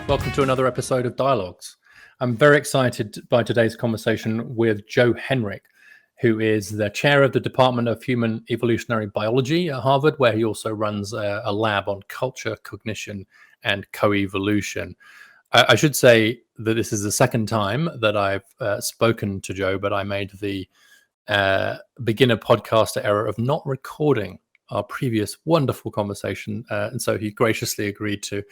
Welcome to another episode of Dialogues. I'm very excited by today's conversation with Joe Henrich, who is the chair of the Department of Human Evolutionary Biology at Harvard, where he also runs a lab on culture, cognition, and coevolution. I should say that this is the second time that I've spoken to Joe, but I made the beginner podcaster error of not recording our previous wonderful conversation. And so he graciously agreed to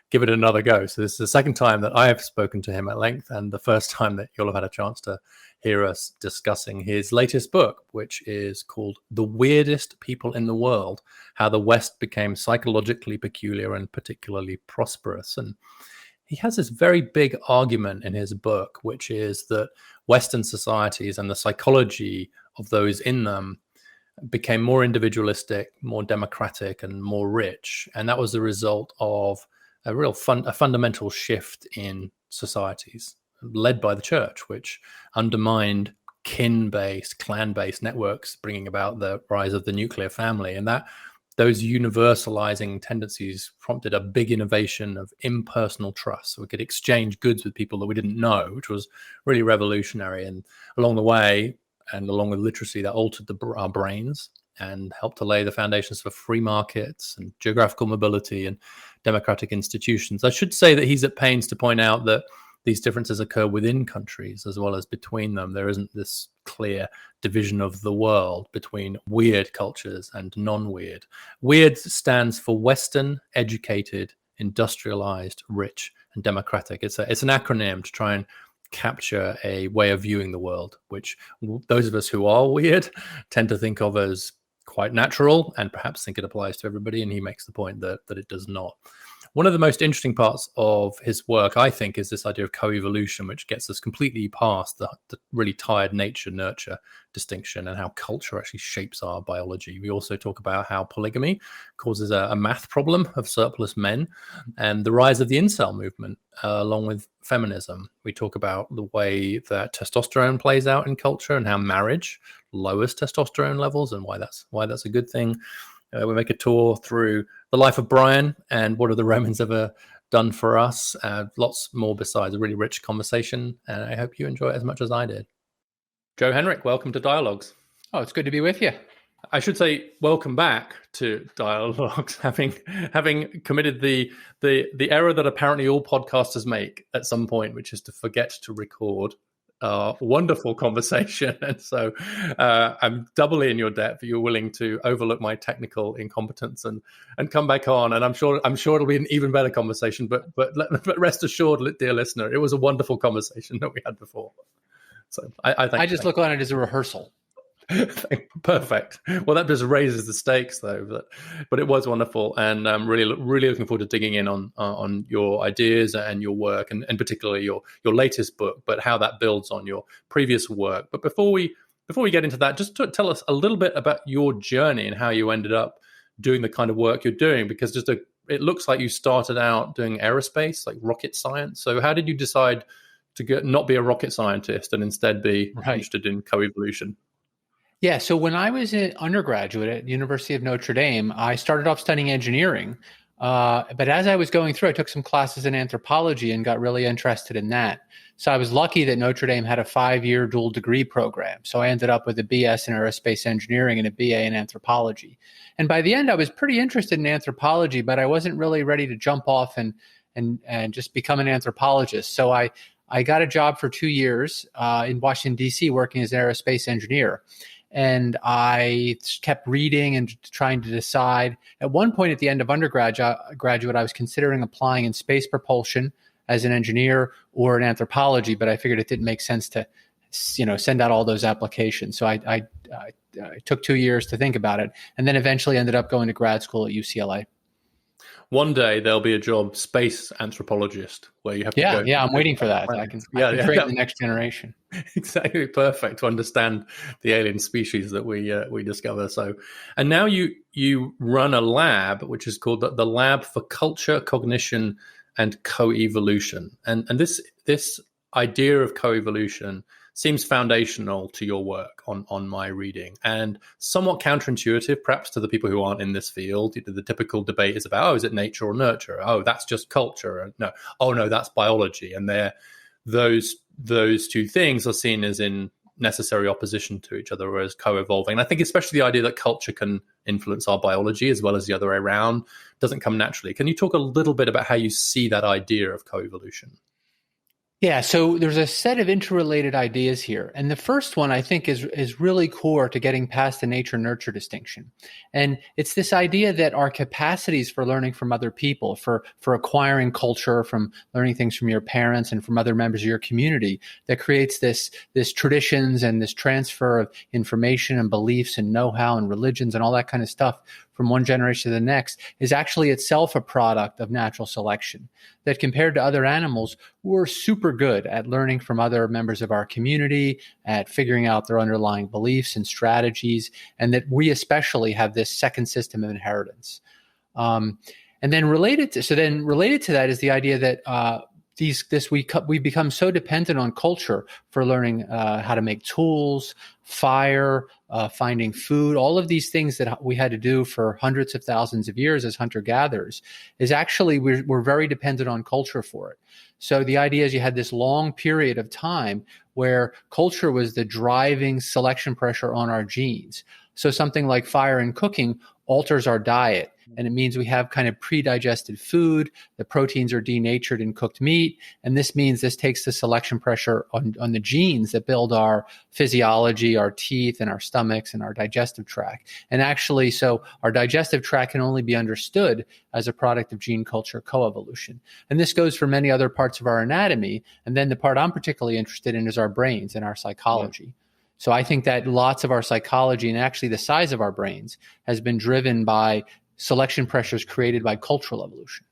give it another go. So this is the second time that I have spoken to him at length, and the first time that you'll have had a chance to hear us discussing his latest book, which is called The Weirdest People in the World: How the West Became Psychologically Peculiar and Particularly Prosperous. And he has this very big argument in his book, which is that Western societies and the psychology of those in them became more individualistic, more democratic, and more rich. And that was the result of a fundamental shift in societies led by the church, which undermined kin-based, clan-based networks, bringing about the rise of the nuclear family. And that those universalizing tendencies prompted a big innovation of impersonal trust. So we could exchange goods with people that we didn't know, which was really revolutionary. And along the way, and along with literacy, that altered our brains and helped to lay the foundations for free markets and geographical mobility and democratic institutions. I should say that he's at pains to point out that these differences occur within countries as well as between them. There isn't this clear division of the world between weird cultures and non-weird. Weird stands for Western, educated, industrialized, rich, and democratic. It's an acronym to try and capture a way of viewing the world, which those of us who are weird tend to think of as quite natural and perhaps think it applies to everybody. And he makes the point that it does not. One of the most interesting parts of his work, I think, is this idea of coevolution, which gets us completely past the really tired nature-nurture distinction and how culture actually shapes our biology. We also talk about how polygamy causes a math problem of surplus men and the rise of the incel movement, along with feminism. We talk about the way that testosterone plays out in culture and how marriage lowers testosterone levels and why that's a good thing. We make a tour through the life of Brian and what have the Romans ever done for us. Lots more besides. A really rich conversation, and I hope you enjoy it as much as I did. Joe Henrich, welcome to Dialogues. Oh, it's good to be with you. I should say welcome back to Dialogues, having committed the error that apparently all podcasters make at some point, which is to forget to record wonderful conversation. And so I'm doubly in your debt for you're willing to overlook my technical incompetence and come back on. And I'm sure it'll be an even better conversation. But rest assured, dear listener, it was a wonderful conversation that we had before. So I just look on it as a rehearsal. Perfect. Well, that just raises the stakes, though. But it was wonderful, and I'm really looking forward to digging in on your ideas and your work, and particularly your latest book, but how that builds on your previous work. But before we get into that, just to tell us a little bit about your journey and how you ended up doing the kind of work you're doing, because it looks like you started out doing aerospace, like rocket science. So how did you decide to not be a rocket scientist and instead be interested in coevolution? Yeah, so when I was an undergraduate at University of Notre Dame, I started off studying engineering. But as I was going through, I took some classes in anthropology and got really interested in that. So I was lucky that Notre Dame had a 5-year dual degree program. So I ended up with a BS in aerospace engineering and a BA in anthropology. And by the end, I was pretty interested in anthropology, but I wasn't really ready to jump off and just become an anthropologist. So I got a job for 2 years in Washington, D.C., working as an aerospace engineer. And I kept reading and trying to decide. At one point at the end of undergraduate, I was considering applying in space propulsion as an engineer or in anthropology, but I figured it didn't make sense to, send out all those applications. So I took 2 years to think about it, and then eventually ended up going to grad school at UCLA. One day there'll be a job, space anthropologist, where you have to go. Yeah, I'm waiting for that. I can train the next generation. Exactly, perfect to understand the alien species that we discover. So, and now you run a lab which is called the Lab for Culture, Cognition, and Coevolution. And this idea of coevolution seems foundational to your work on my reading, and somewhat counterintuitive perhaps to the people who aren't in this field. The typical debate is about, oh, is it nature or nurture? Oh, that's just culture. No, oh no, that's biology. And those two things are seen as in necessary opposition to each other, or as co-evolving. And I think especially the idea that culture can influence our biology as well as the other way around doesn't come naturally. Can you talk a little bit about how you see that idea of coevolution? Yeah, so there's a set of interrelated ideas here. And the first one I think is really core to getting past the nature-nurture distinction. And it's this idea that our capacities for learning from other people, for acquiring culture, from learning things from your parents and from other members of your community, that creates this traditions and this transfer of information and beliefs and know-how and religions and all that kind of stuff from one generation to the next, is actually itself a product of natural selection. That compared to other animals, we're super good at learning from other members of our community, at figuring out their underlying beliefs and strategies, and that we especially have this second system of inheritance. And then related to that is the idea that we become so dependent on culture for learning how to make tools, fire, finding food, all of these things that we had to do for hundreds of thousands of years as hunter-gatherers, is actually we're very dependent on culture for it. So the idea is you had this long period of time where culture was the driving selection pressure on our genes. So something like fire and cooking alters our diet. And it means we have kind of pre-digested food. The proteins are denatured in cooked meat. And this means this takes the selection pressure on the genes that build our physiology, our teeth and our stomachs and our digestive tract. And actually, so our digestive tract can only be understood as a product of gene culture coevolution. And this goes for many other parts of our anatomy. And then the part I'm particularly interested in is our brains and our psychology. Yeah. So I think that lots of our psychology and actually the size of our brains has been driven by selection pressures created by cultural evolution.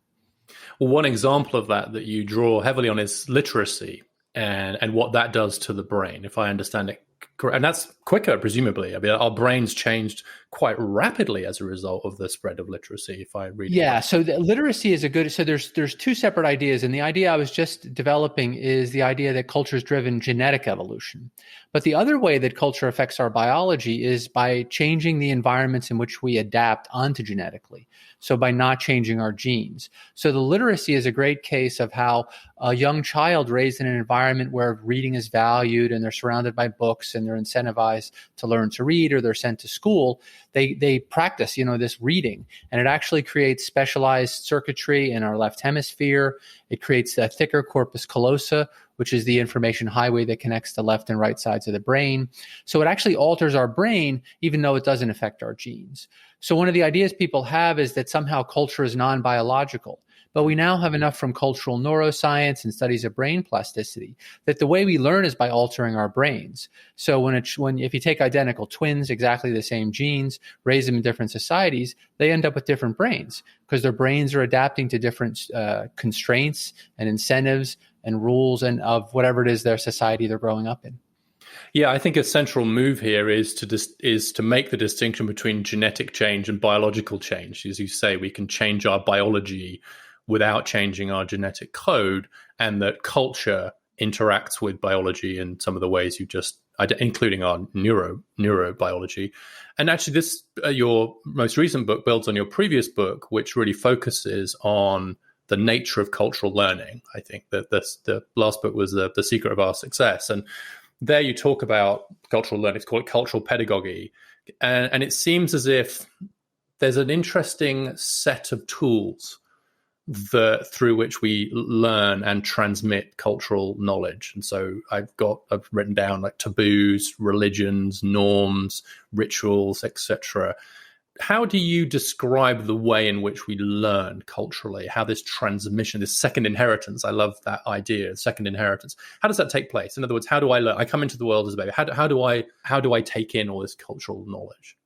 Well, one example of that you draw heavily on is literacy and what that does to the brain, if I understand it correct. And that's quicker, presumably. I mean, our brains changed quite rapidly as a result of the spread of literacy, if I read. Yeah, so the literacy is so there's two separate ideas. And the idea I was just developing is the idea that culture is driven genetic evolution. But the other way that culture affects our biology is by changing the environments in which we adapt ontogenetically. So by not changing our genes. So the literacy is a great case of how a young child raised in an environment where reading is valued and they're surrounded by books and they're incentivized to learn to read, or they're sent to school, they practice, this reading. And it actually creates specialized circuitry in our left hemisphere. It creates a thicker corpus callosa, which is the information highway that connects the left and right sides of the brain. So it actually alters our brain, even though it doesn't affect our genes. So one of the ideas people have is that somehow culture is non-biological. But we now have enough from cultural neuroscience and studies of brain plasticity that the way we learn is by altering our brains. So if you take identical twins, exactly the same genes, raise them in different societies, they end up with different brains because their brains are adapting to different constraints and incentives and rules and of whatever it is their society they're growing up in. Yeah, I think a central move here is to make the distinction between genetic change and biological change. As you say, we can change our biology without changing our genetic code, and that culture interacts with biology in some of the ways you just, including our neurobiology. And actually, this your most recent book builds on your previous book, which really focuses on the nature of cultural learning. I think that the last book was the Secret of Our Success, and there you talk about cultural learning. It's called cultural pedagogy, and it seems as if there's an interesting set of tools through which we learn and transmit cultural knowledge. And so I've written down like taboos, religions, norms, rituals, etc. How do you describe the way in which we learn culturally? How this transmission, this second inheritance, I love that idea, second inheritance. How does that take place? In other words, how do I learn? I come into the world as a baby. How do I take in all this cultural knowledge?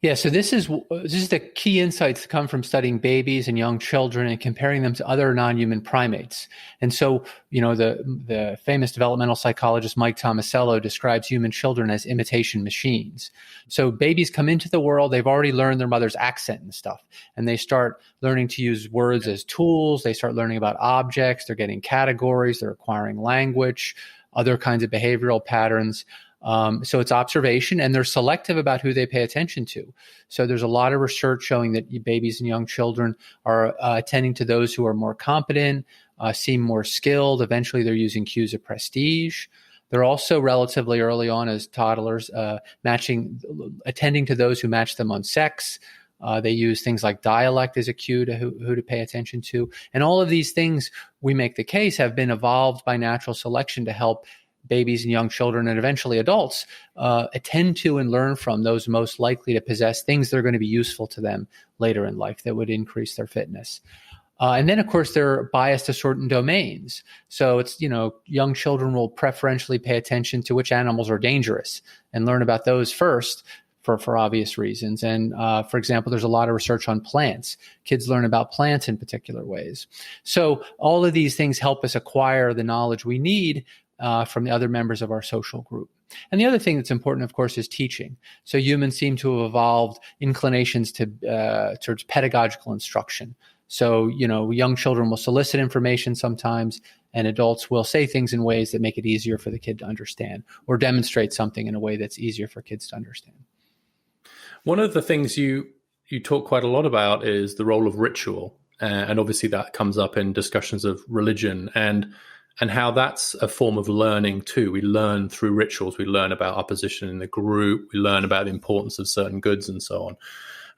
Yeah, so this is the key insights that come from studying babies and young children and comparing them to other non-human primates. And so, the famous developmental psychologist Mike Tomasello describes human children as imitation machines. So babies come into the world, they've already learned their mother's accent and stuff, and they start learning to use words as tools. They start learning about objects. They're getting categories. They're acquiring language. other kinds of behavioral patterns. So it's observation, and they're selective about who they pay attention to. So there's a lot of research showing that babies and young children are attending to those who are more competent, seem more skilled. Eventually, they're using cues of prestige. They're also relatively early on as toddlers attending to those who match them on sex. They use things like dialect as a cue to who to pay attention to. And all of these things, we make the case, have been evolved by natural selection to help babies and young children and eventually adults attend to and learn from those most likely to possess things that are going to be useful to them later in life that would increase their fitness. And then, of course, they're biased to certain domains. So it's, young children will preferentially pay attention to which animals are dangerous and learn about those first for obvious reasons. And for example, there's a lot of research on plants. Kids learn about plants in particular ways. So all of these things help us acquire the knowledge we need from the other members of our social group. And the other thing that's important, of course, is teaching. So humans seem to have evolved inclinations towards pedagogical instruction. So, young children will solicit information sometimes, and adults will say things in ways that make it easier for the kid to understand, or demonstrate something in a way that's easier for kids to understand. One of the things you talk quite a lot about is the role of ritual. And obviously that comes up in discussions of religion and how that's a form of learning too. We learn through rituals. We learn about our position in the group. We learn about the importance of certain goods and so on.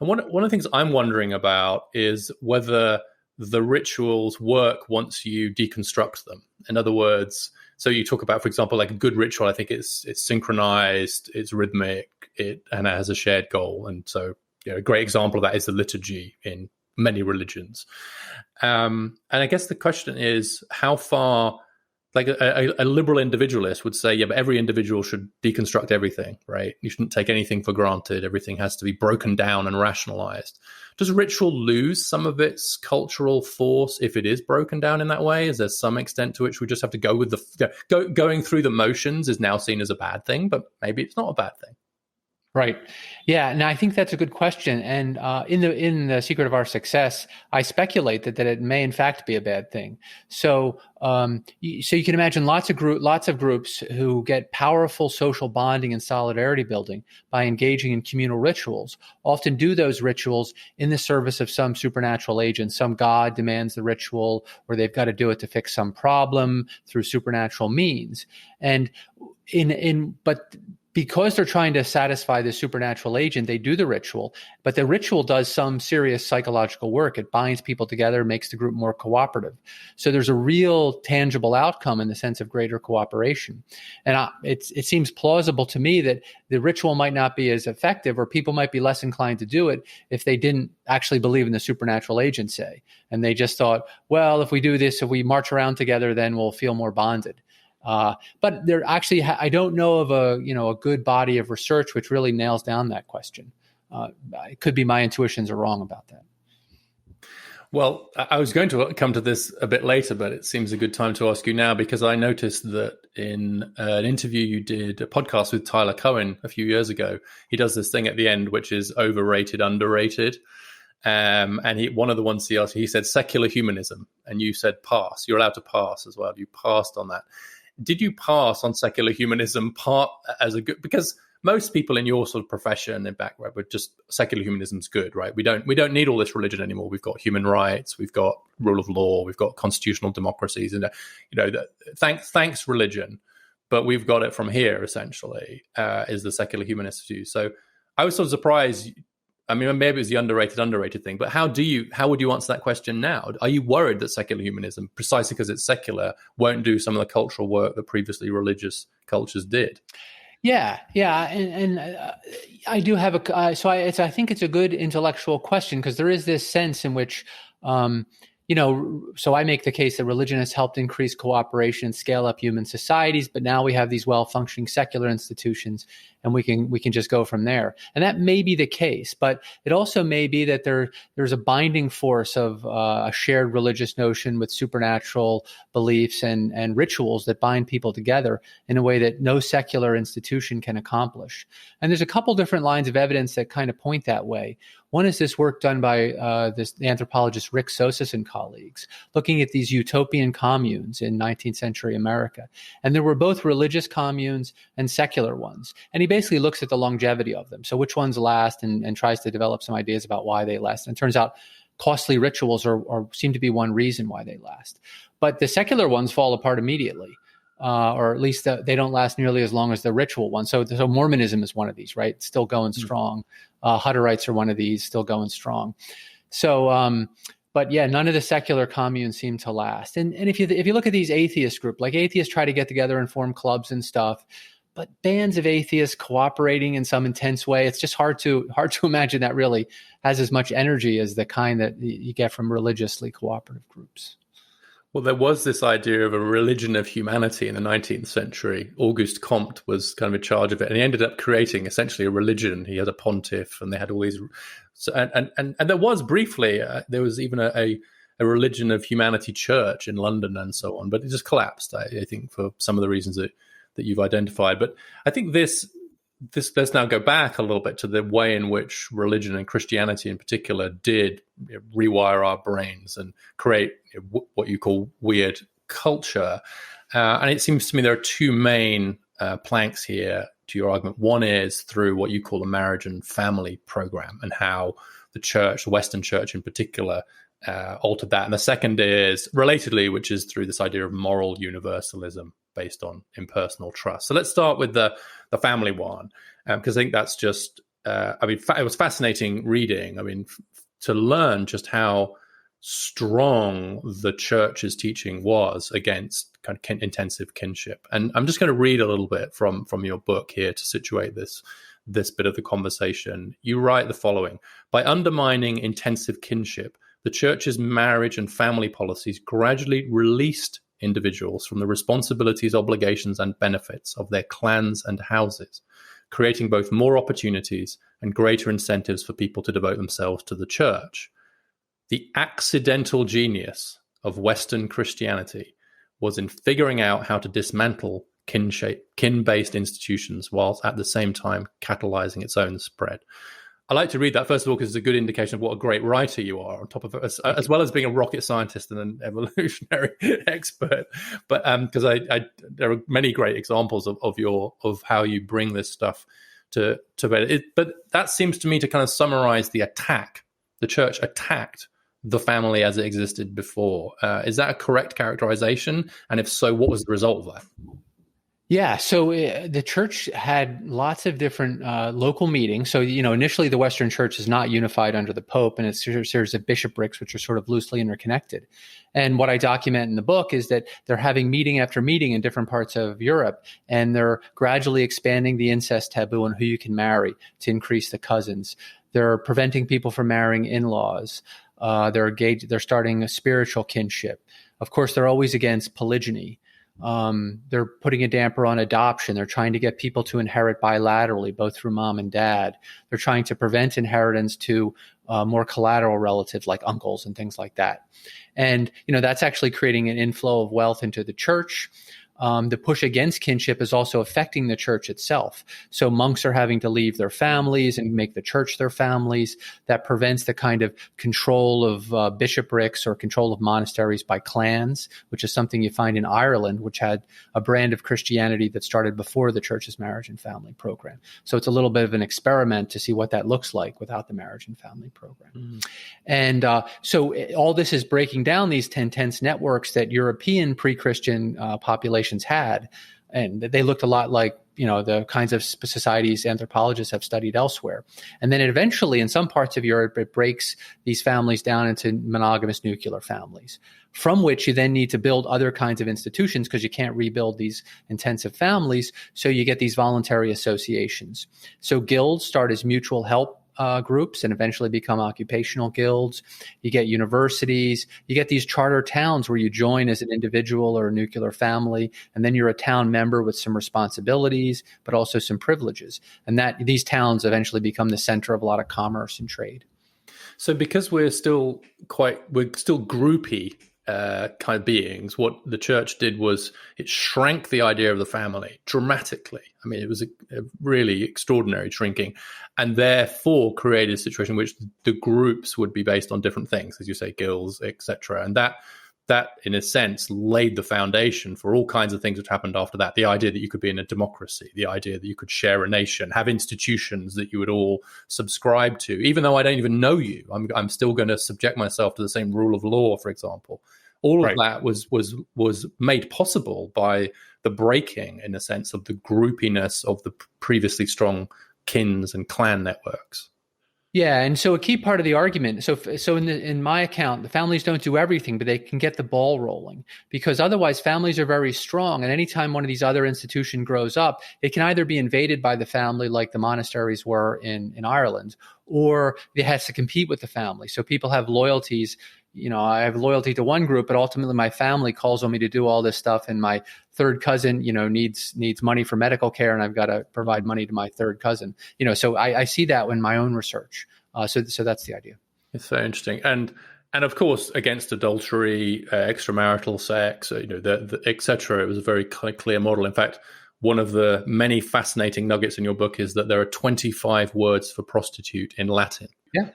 And one of the things I'm wondering about is whether the rituals work once you deconstruct them. In other words, so you talk about, for example, like a good ritual, I think it's synchronized, it's rhythmic, and it has a shared goal. And so a great example of that is the liturgy in many religions. And I guess the question is how far, like a liberal individualist would say, yeah, but every individual should deconstruct everything, right? You shouldn't take anything for granted. Everything has to be broken down and rationalized. Does ritual lose some of its cultural force if it is broken down in that way? Is there some extent to which we just have to go with going through the motions is now seen as a bad thing, but maybe it's not a bad thing? Right. Yeah. Now, I think that's a good question. And in the Secret of Our Success, I speculate that it may in fact be a bad thing. So you can imagine lots of groups who get powerful social bonding and solidarity building by engaging in communal rituals. Often do those rituals in the service of some supernatural agent. Some god demands the ritual, or they've got to do it to fix some problem through supernatural means. And but because they're trying to satisfy the supernatural agent, they do the ritual, but the ritual does some serious psychological work. It binds people together, makes the group more cooperative. So there's a real tangible outcome in the sense of greater cooperation. And it seems plausible to me that the ritual might not be as effective, or people might be less inclined to do it if they didn't actually believe in the supernatural agent, say. And they just thought, well, if we do this, if we march around together, then we'll feel more bonded. But there actually, I don't know of a good body of research which really nails down that question. It could be my intuitions are wrong about that. Well, I was going to come to this a bit later, but it seems a good time to ask you now, because I noticed that in an interview you did, a podcast with Tyler Cohen a few years ago, he does this thing at the end, which is overrated, underrated. And one of the ones he asked, he said secular humanism, and you said pass. You're allowed to pass as well. You passed on that. Did you pass on secular humanism part as a good, because most people in your sort of profession and background would just, secular humanism's good, right? We don't need all this religion anymore. We've got human rights, we've got rule of law, we've got constitutional democracies, and thanks religion, but we've got it from here essentially, is the secular humanist view. So I was sort of surprised. I mean, maybe it was the underrated thing, but how would you answer that question now? Are you worried that secular humanism, precisely because it's secular, won't do some of the cultural work that previously religious cultures did? Yeah, and I do have I think it's a good intellectual question, because there is this sense in which, so I make the case that religion has helped increase cooperation and scale up human societies, but now we have these well-functioning secular institutions, and we can just go from there. And that may be the case, but it also may be that there's a binding force of a shared religious notion with supernatural beliefs and rituals that bind people together in a way that no secular institution can accomplish. And there's a couple different lines of evidence that kind of point that way. One is this work done by the anthropologist Rick Sosis and colleagues, looking at these utopian communes in 19th century America. And there were both religious communes and secular ones. And he basically looks at the longevity of them. So which ones last, and tries to develop some ideas about why they last. And it turns out costly rituals seem to be one reason why they last. But the secular ones fall apart immediately. Or at least they don't last nearly as long as the ritual ones. So Mormonism is one of these, right? Still going strong. Hutterites are one of these, still going strong. So, but yeah, none of the secular communes seem to last. And if you look at these atheist groups, like atheists try to get together and form clubs and stuff, but bands of atheists cooperating in some intense way, it's just hard to imagine that really has as much energy as the kind that you get from religiously cooperative groups. Well, there was this idea of a religion of humanity in the 19th century. Auguste Comte was kind of in charge of it, and he ended up creating essentially a religion. He had a pontiff, and they had all these. And there was briefly, there was even a religion of humanity church in London and so on, but it just collapsed, I think, for some of the reasons that you've identified. But I think this let's now go back a little bit to the way in which religion and Christianity in particular did rewire our brains and create what you call weird culture. And it seems to me there are two main planks here to your argument. One is through what you call the marriage and family program and how the church, the Western church in particular, altered that. And the second is relatedly, which is through this idea of moral universalism based on impersonal trust. So let's start with the family one, because I think that's just, it was fascinating reading. I mean, to learn just how strong the church's teaching was against kind of intensive kinship. And I'm just going to read a little bit from your book here to situate this bit of the conversation. You write the following: by undermining intensive kinship, the church's marriage and family policies gradually released individuals from the responsibilities, obligations, and benefits of their clans and houses, creating both more opportunities and greater incentives for people to devote themselves to the church. The accidental genius of Western Christianity was in figuring out how to dismantle kin-based institutions whilst at the same time catalyzing its own spread. I like to read that, first of all, because it's a good indication of what a great writer you are, on top of it, as well as being a rocket scientist and an evolutionary expert. But because there are many great examples of how you bring this stuff to bear. But that seems to me to kind of summarize the attack. The church attacked the family as it existed before. Is that a correct characterization? And if so, what was the result of that? Yeah, so the church had lots of different local meetings. So, initially the Western church is not unified under the Pope, and it's a series of bishoprics, which are sort of loosely interconnected. And what I document in the book is that they're having meeting after meeting in different parts of Europe, and they're gradually expanding the incest taboo on who you can marry to increase the cousins. They're preventing people from marrying in-laws. They're starting a spiritual kinship. Of course, they're always against polygyny. They're putting a damper on adoption. They're trying to get people to inherit bilaterally, both through mom and dad. They're trying to prevent inheritance to more collateral relatives like uncles and things like that. And, that's actually creating an inflow of wealth into the church. The push against kinship is also affecting the church itself. So monks are having to leave their families and make the church their families. That prevents the kind of control of bishoprics or control of monasteries by clans, which is something you find in Ireland, which had a brand of Christianity that started before the church's marriage and family program. So it's a little bit of an experiment to see what that looks like without the marriage and family program. Mm. And so all this is breaking down these tense networks that European pre-Christian populations had, and they looked a lot like the kinds of societies anthropologists have studied elsewhere. And then eventually in some parts of Europe it breaks these families down into monogamous nuclear families, from which you then need to build other kinds of institutions because you can't rebuild these intensive families. So you get these voluntary associations. So guilds start as mutual help groups and eventually become occupational guilds. You get universities. You get these charter towns where you join as an individual or a nuclear family, and then you're a town member with some responsibilities, but also some privileges. And that these towns eventually become the center of a lot of commerce and trade. So because we're still groupy kind of beings, what the church did was it shrank the idea of the family dramatically. I mean, it was a really extraordinary shrinking, and therefore created a situation in which the groups would be based on different things, as you say, guilds, etc. And that, in a sense, laid the foundation for all kinds of things which happened after that. The idea that you could be in a democracy, the idea that you could share a nation, have institutions that you would all subscribe to. Even though I don't even know you, I'm still going to subject myself to the same rule of law, for example. All of that was made possible by the breaking, in a sense, of the groupiness of the previously strong kins and clan networks. Yeah, and so a key part of the argument. So in my account, the families don't do everything, but they can get the ball rolling, because otherwise families are very strong. And anytime one of these other institutions grows up, it can either be invaded by the family, like the monasteries were in Ireland, or it has to compete with the family. So people have loyalties. You know, I have loyalty to one group, but ultimately my family calls on me to do all this stuff, and my third cousin, you know, needs money for medical care, and I've got to provide money to my third cousin. You know, so I see that in my own research. So that's the idea. It's so interesting, and of course against adultery, extramarital sex, you know, the etc. It was a very clear model. In fact, one of the many fascinating nuggets in your book is that there are 25 words for prostitute in Latin. Yeah.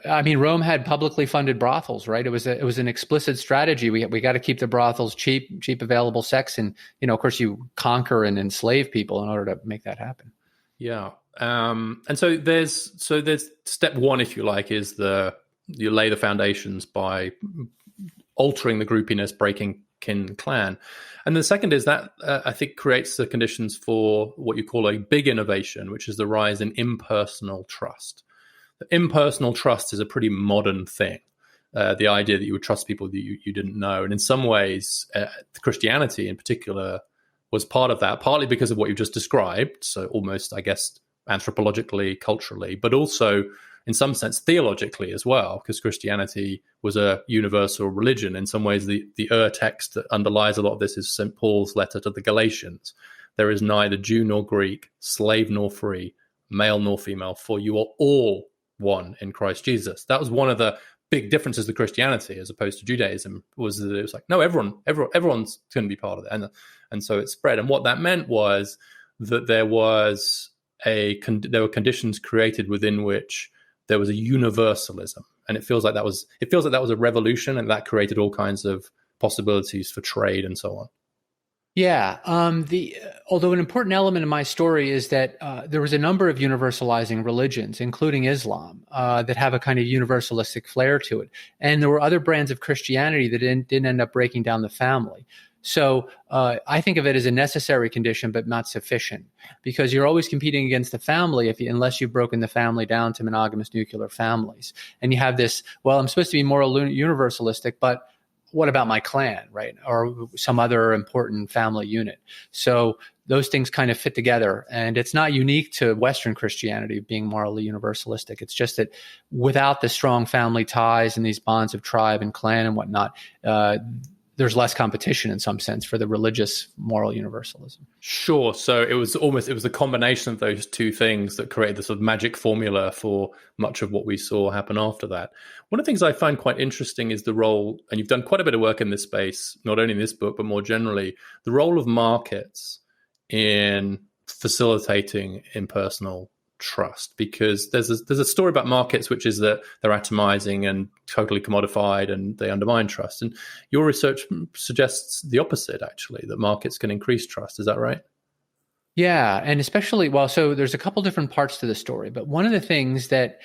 I mean, Rome had publicly funded brothels, right? It was an explicit strategy. We got to keep the brothels cheap available sex, and you know, of course, you conquer and enslave people in order to make that happen. Yeah, and so there's step one, if you like, is you lay the foundations by altering the groupiness, breaking kin and clan, and the second is that I think creates the conditions for what you call a big innovation, which is the rise in impersonal trust. Impersonal trust is a pretty modern thing. The idea that you would trust people that you didn't know. And in some ways, Christianity in particular was part of that, partly because of what you just described. So almost, I guess, anthropologically, culturally, but also in some sense theologically as well, because Christianity was a universal religion. In some ways, the text that underlies a lot of this is St. Paul's letter to the Galatians. There is neither Jew nor Greek, slave nor free, male nor female, for you are all one in Christ Jesus. That was one of the big differences to Christianity as opposed to Judaism, was that it was like, no, everyone's going to be part of it, and so it spread. And what that meant was that there were conditions created within which there was a universalism, and it feels like that was a revolution, and that created all kinds of possibilities for trade and so on. Yeah. Although an important element of my story is that there was a number of universalizing religions, including Islam, that have a kind of universalistic flair to it. And there were other brands of Christianity that didn't end up breaking down the family. So I think of it as a necessary condition, but not sufficient, because you're always competing against the family unless you've broken the family down to monogamous nuclear families. And you have this, well, I'm supposed to be more universalistic, but what about my clan, right? Or some other important family unit. So those things kind of fit together. And it's not unique to Western Christianity being morally universalistic. It's just that without the strong family ties and these bonds of tribe and clan and whatnot, there's less competition in some sense for the religious moral universalism. Sure. So it was the combination of those two things that created the sort of magic formula for much of what we saw happen after that. One of the things I find quite interesting is the role, and you've done quite a bit of work in this space, not only in this book, but more generally, the role of markets in facilitating impersonal trust, because there's a story about markets which is that they're atomizing and totally commodified and they undermine trust, and your research suggests the opposite, actually, that markets can increase trust. Is that right? Yeah, and especially, so there's a couple different parts to the story, but one of the things that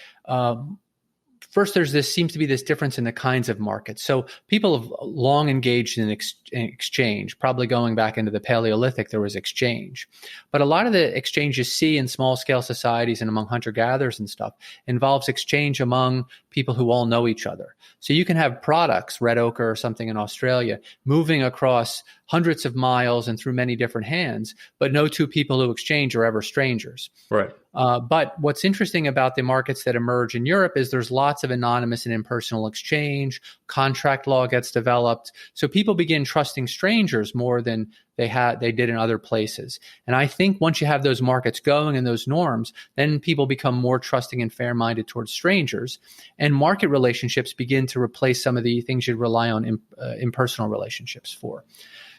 first, seems to be this difference in the kinds of markets. So people have long engaged in exchange, probably going back into the Paleolithic, there was exchange. But a lot of the exchange you see in small scale societies and among hunter-gatherers and stuff involves exchange among people who all know each other. So you can have products, red ochre or something in Australia, moving across hundreds of miles and through many different hands, but no two people who exchange are ever strangers. Right. But what's interesting about the markets that emerge in Europe is there's lots of anonymous and impersonal exchange. Contract law gets developed. So people begin trusting strangers more than they did in other places. And I think once you have those markets going and those norms, then people become more trusting and fair-minded towards strangers. And market relationships begin to replace some of the things you'd rely on impersonal relationships for.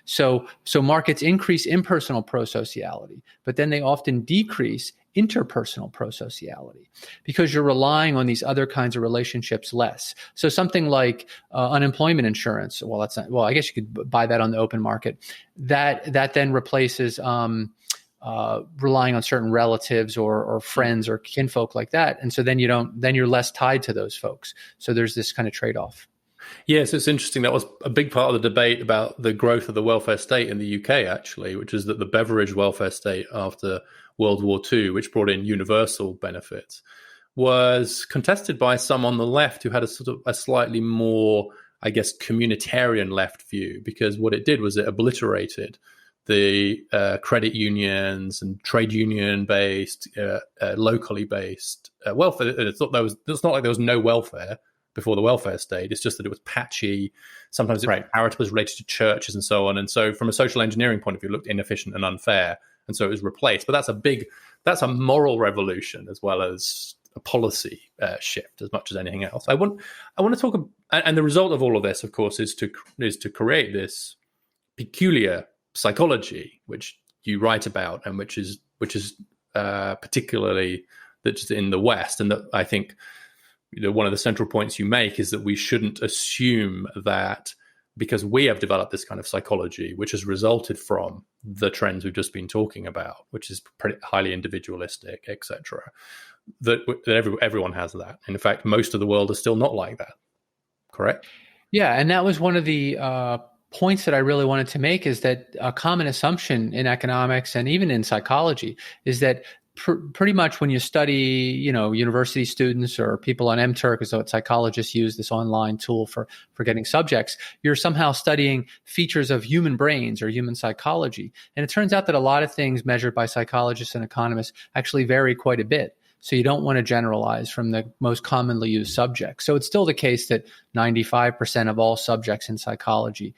So markets increase impersonal prosociality, but then they often decrease interpersonal prosociality because you're relying on these other kinds of relationships less. So something like unemployment insurance, I guess you could buy that on the open market. That then replaces relying on certain relatives or friends or kinfolk like that. And so then you're less tied to those folks. So there's this kind of trade-off. Yes, it's interesting. That was a big part of the debate about the growth of the welfare state in the UK, actually, which is that the Beveridge welfare state after World War II, which brought in universal benefits, was contested by some on the left who had a slightly more, I guess, communitarian left view, because what it did was it obliterated the credit unions and trade union-based, locally based welfare. It's not like there was no welfare before the welfare state. It's just that it was patchy. Sometimes it was related to churches and so on. And so from a social engineering point of view, it looked inefficient and unfair. And so it was replaced. But that's a moral revolution as well as a policy shift as much as anything else. I want to talk, and the result of all of this, of course, is to create this peculiar psychology, which you write about and which is particularly that's in the West. And that I think, one of the central points you make is that we shouldn't assume that because we have developed this kind of psychology, which has resulted from the trends we've just been talking about, which is pretty highly individualistic, etc., that everyone has that. And in fact, most of the world is still not like that. Correct? Yeah, and that was one of the points that I really wanted to make, is that a common assumption in economics and even in psychology is that pretty much when you study, university students or people on MTurk, as what psychologists use, this online tool for getting subjects, you're somehow studying features of human brains or human psychology. And it turns out that a lot of things measured by psychologists and economists actually vary quite a bit. So you don't want to generalize from the most commonly used subjects. So it's still the case that 95% of all subjects in psychology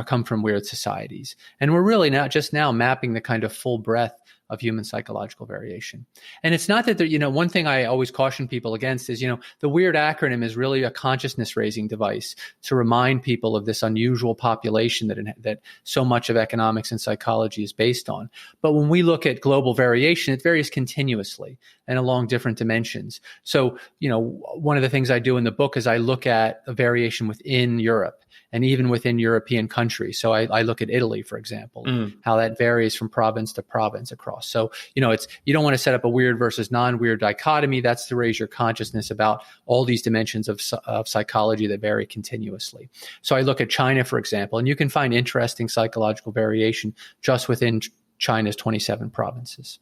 come from weird societies. And we're really not just now mapping the kind of full breadth of human psychological variation. And it's not that one thing I always caution people against is, the weird acronym is really a consciousness raising device to remind people of this unusual population that so much of economics and psychology is based on. But when we look at global variation, it varies continuously and along different dimensions. So, one of the things I do in the book is I look at a variation within Europe and even within European countries. So I look at Italy, for example, how that varies from province to province across. So, you don't want to set up a weird versus non-weird dichotomy. That's to raise your consciousness about all these dimensions of psychology that vary continuously. So I look at China, for example, and you can find interesting psychological variation just within China's 27 provinces.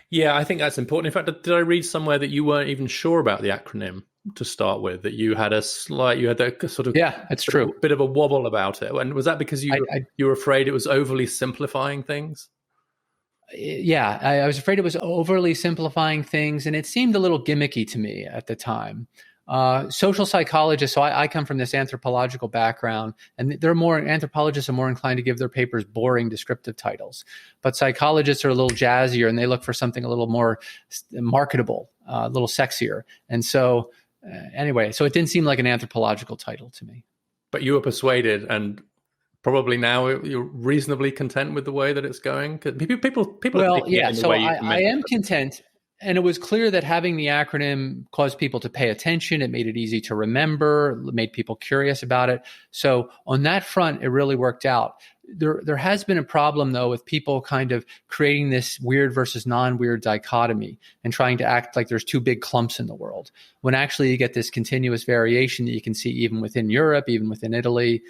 Yeah, I think that's important. In fact, did I read somewhere that you weren't even sure about the acronym to start with, that you had a sort of that's true, bit of a wobble about it? And was that because you were afraid it was overly simplifying things? Yeah, I was afraid it was overly simplifying things, and it seemed a little gimmicky to me at the time. Social psychologists, so I come from this anthropological background, and anthropologists are more inclined to give their papers boring descriptive titles. But psychologists are a little jazzier, and they look for something a little more marketable, a little sexier. And so anyway, so it didn't seem like an anthropological title to me. But you were persuaded, and probably now you're reasonably content with the way that it's going? People well, yeah, so I am content. And it was clear that having the acronym caused people to pay attention. It made it easy to remember, made people curious about it. So on that front, it really worked out. There has been a problem, though, with people kind of creating this weird versus non-weird dichotomy and trying to act like there's two big clumps in the world, when actually you get this continuous variation that you can see even within Europe, even within Italy.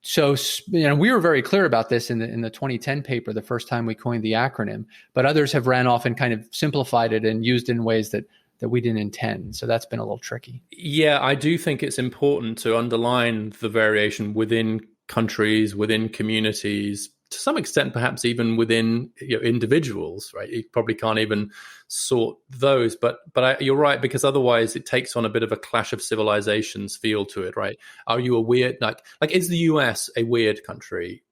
So, we were very clear about this in the 2010 paper, the first time we coined the acronym, but others have ran off and kind of simplified it and used it in ways that we didn't intend. So that's been a little tricky. Yeah, I do think it's important to underline the variation within countries, within communities, to some extent, perhaps even within individuals, right? You probably can't even sort those, but you're right, because otherwise it takes on a bit of a clash of civilizations feel to it, right? Are you a weird, like is the US a weird country?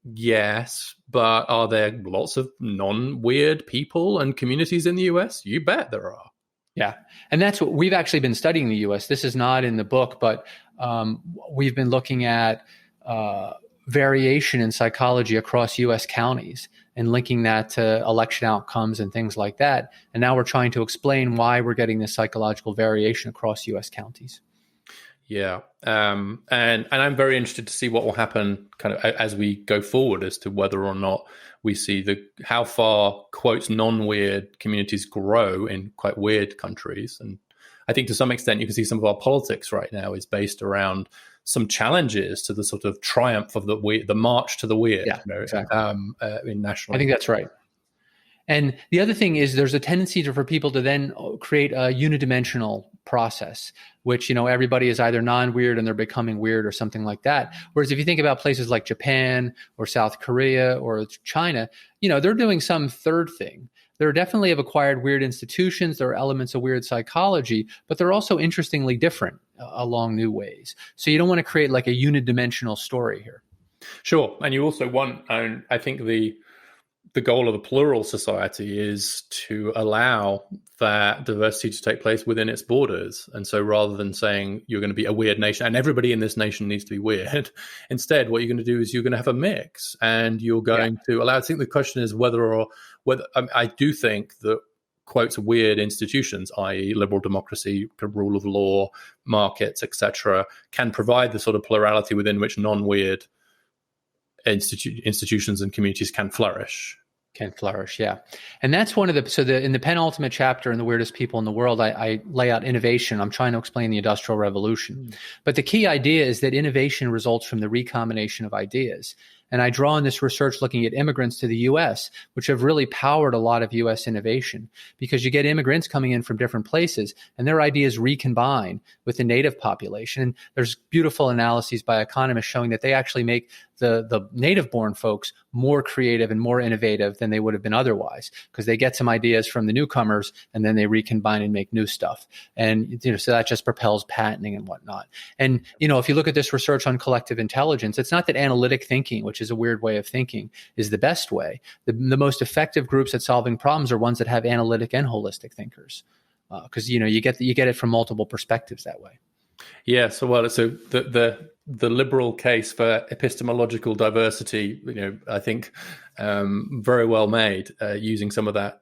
Yes, but are there lots of non-weird people and communities in the US? You bet there are. Yeah. And that's what we've actually been studying the US. This is not in the book, but we've been looking at variation in psychology across US counties and linking that to election outcomes and things like that. And now we're trying to explain why we're getting this psychological variation across US counties. Yeah. And I'm very interested to see what will happen kind of as we go forward as to whether or not we see how far, quotes, non-weird communities grow in quite weird countries. And I think to some extent you can see some of our politics right now is based around some challenges to the sort of triumph of the weird, the march to the weird. Yeah, exactly. In national. I think that's right. And the other thing is there's a tendency for people to then create a unidimensional process, which, everybody is either non-weird and they're becoming weird or something like that. Whereas if you think about places like Japan or South Korea or China, they're doing some third thing. There definitely have acquired weird institutions. There are elements of weird psychology, but they're also interestingly different along new ways. So you don't want to create like a unidimensional story here. Sure. And you also want, I think the goal of a plural society is to allow that diversity to take place within its borders. And so rather than saying you're going to be a weird nation and everybody in this nation needs to be weird, instead, what you're going to do is you're going to have a mix and you're going to allow, I think the question is whether I do think that, quotes, weird institutions, i.e. liberal democracy, rule of law, markets, etc., can provide the sort of plurality within which non-weird institutions and communities can flourish. Yeah. And that's one of in the penultimate chapter in The Weirdest People in the World, I lay out innovation. I'm trying to explain the Industrial Revolution. But the key idea is that innovation results from the recombination of ideas. And I draw on this research looking at immigrants to the U.S., which have really powered a lot of U.S. innovation, because you get immigrants coming in from different places and their ideas recombine with the native population. And there's beautiful analyses by economists showing that they actually make the native-born folks more creative and more innovative than they would have been otherwise, because they get some ideas from the newcomers and then they recombine and make new stuff. And so that just propels patenting and whatnot. And if you look at this research on collective intelligence, it's not that analytic thinking, which is a weird way of thinking, is the best way. The most effective groups at solving problems are ones that have analytic and holistic thinkers, because you get it from multiple perspectives that way. Yeah. So the liberal case for epistemological diversity, I think very well made, using some of that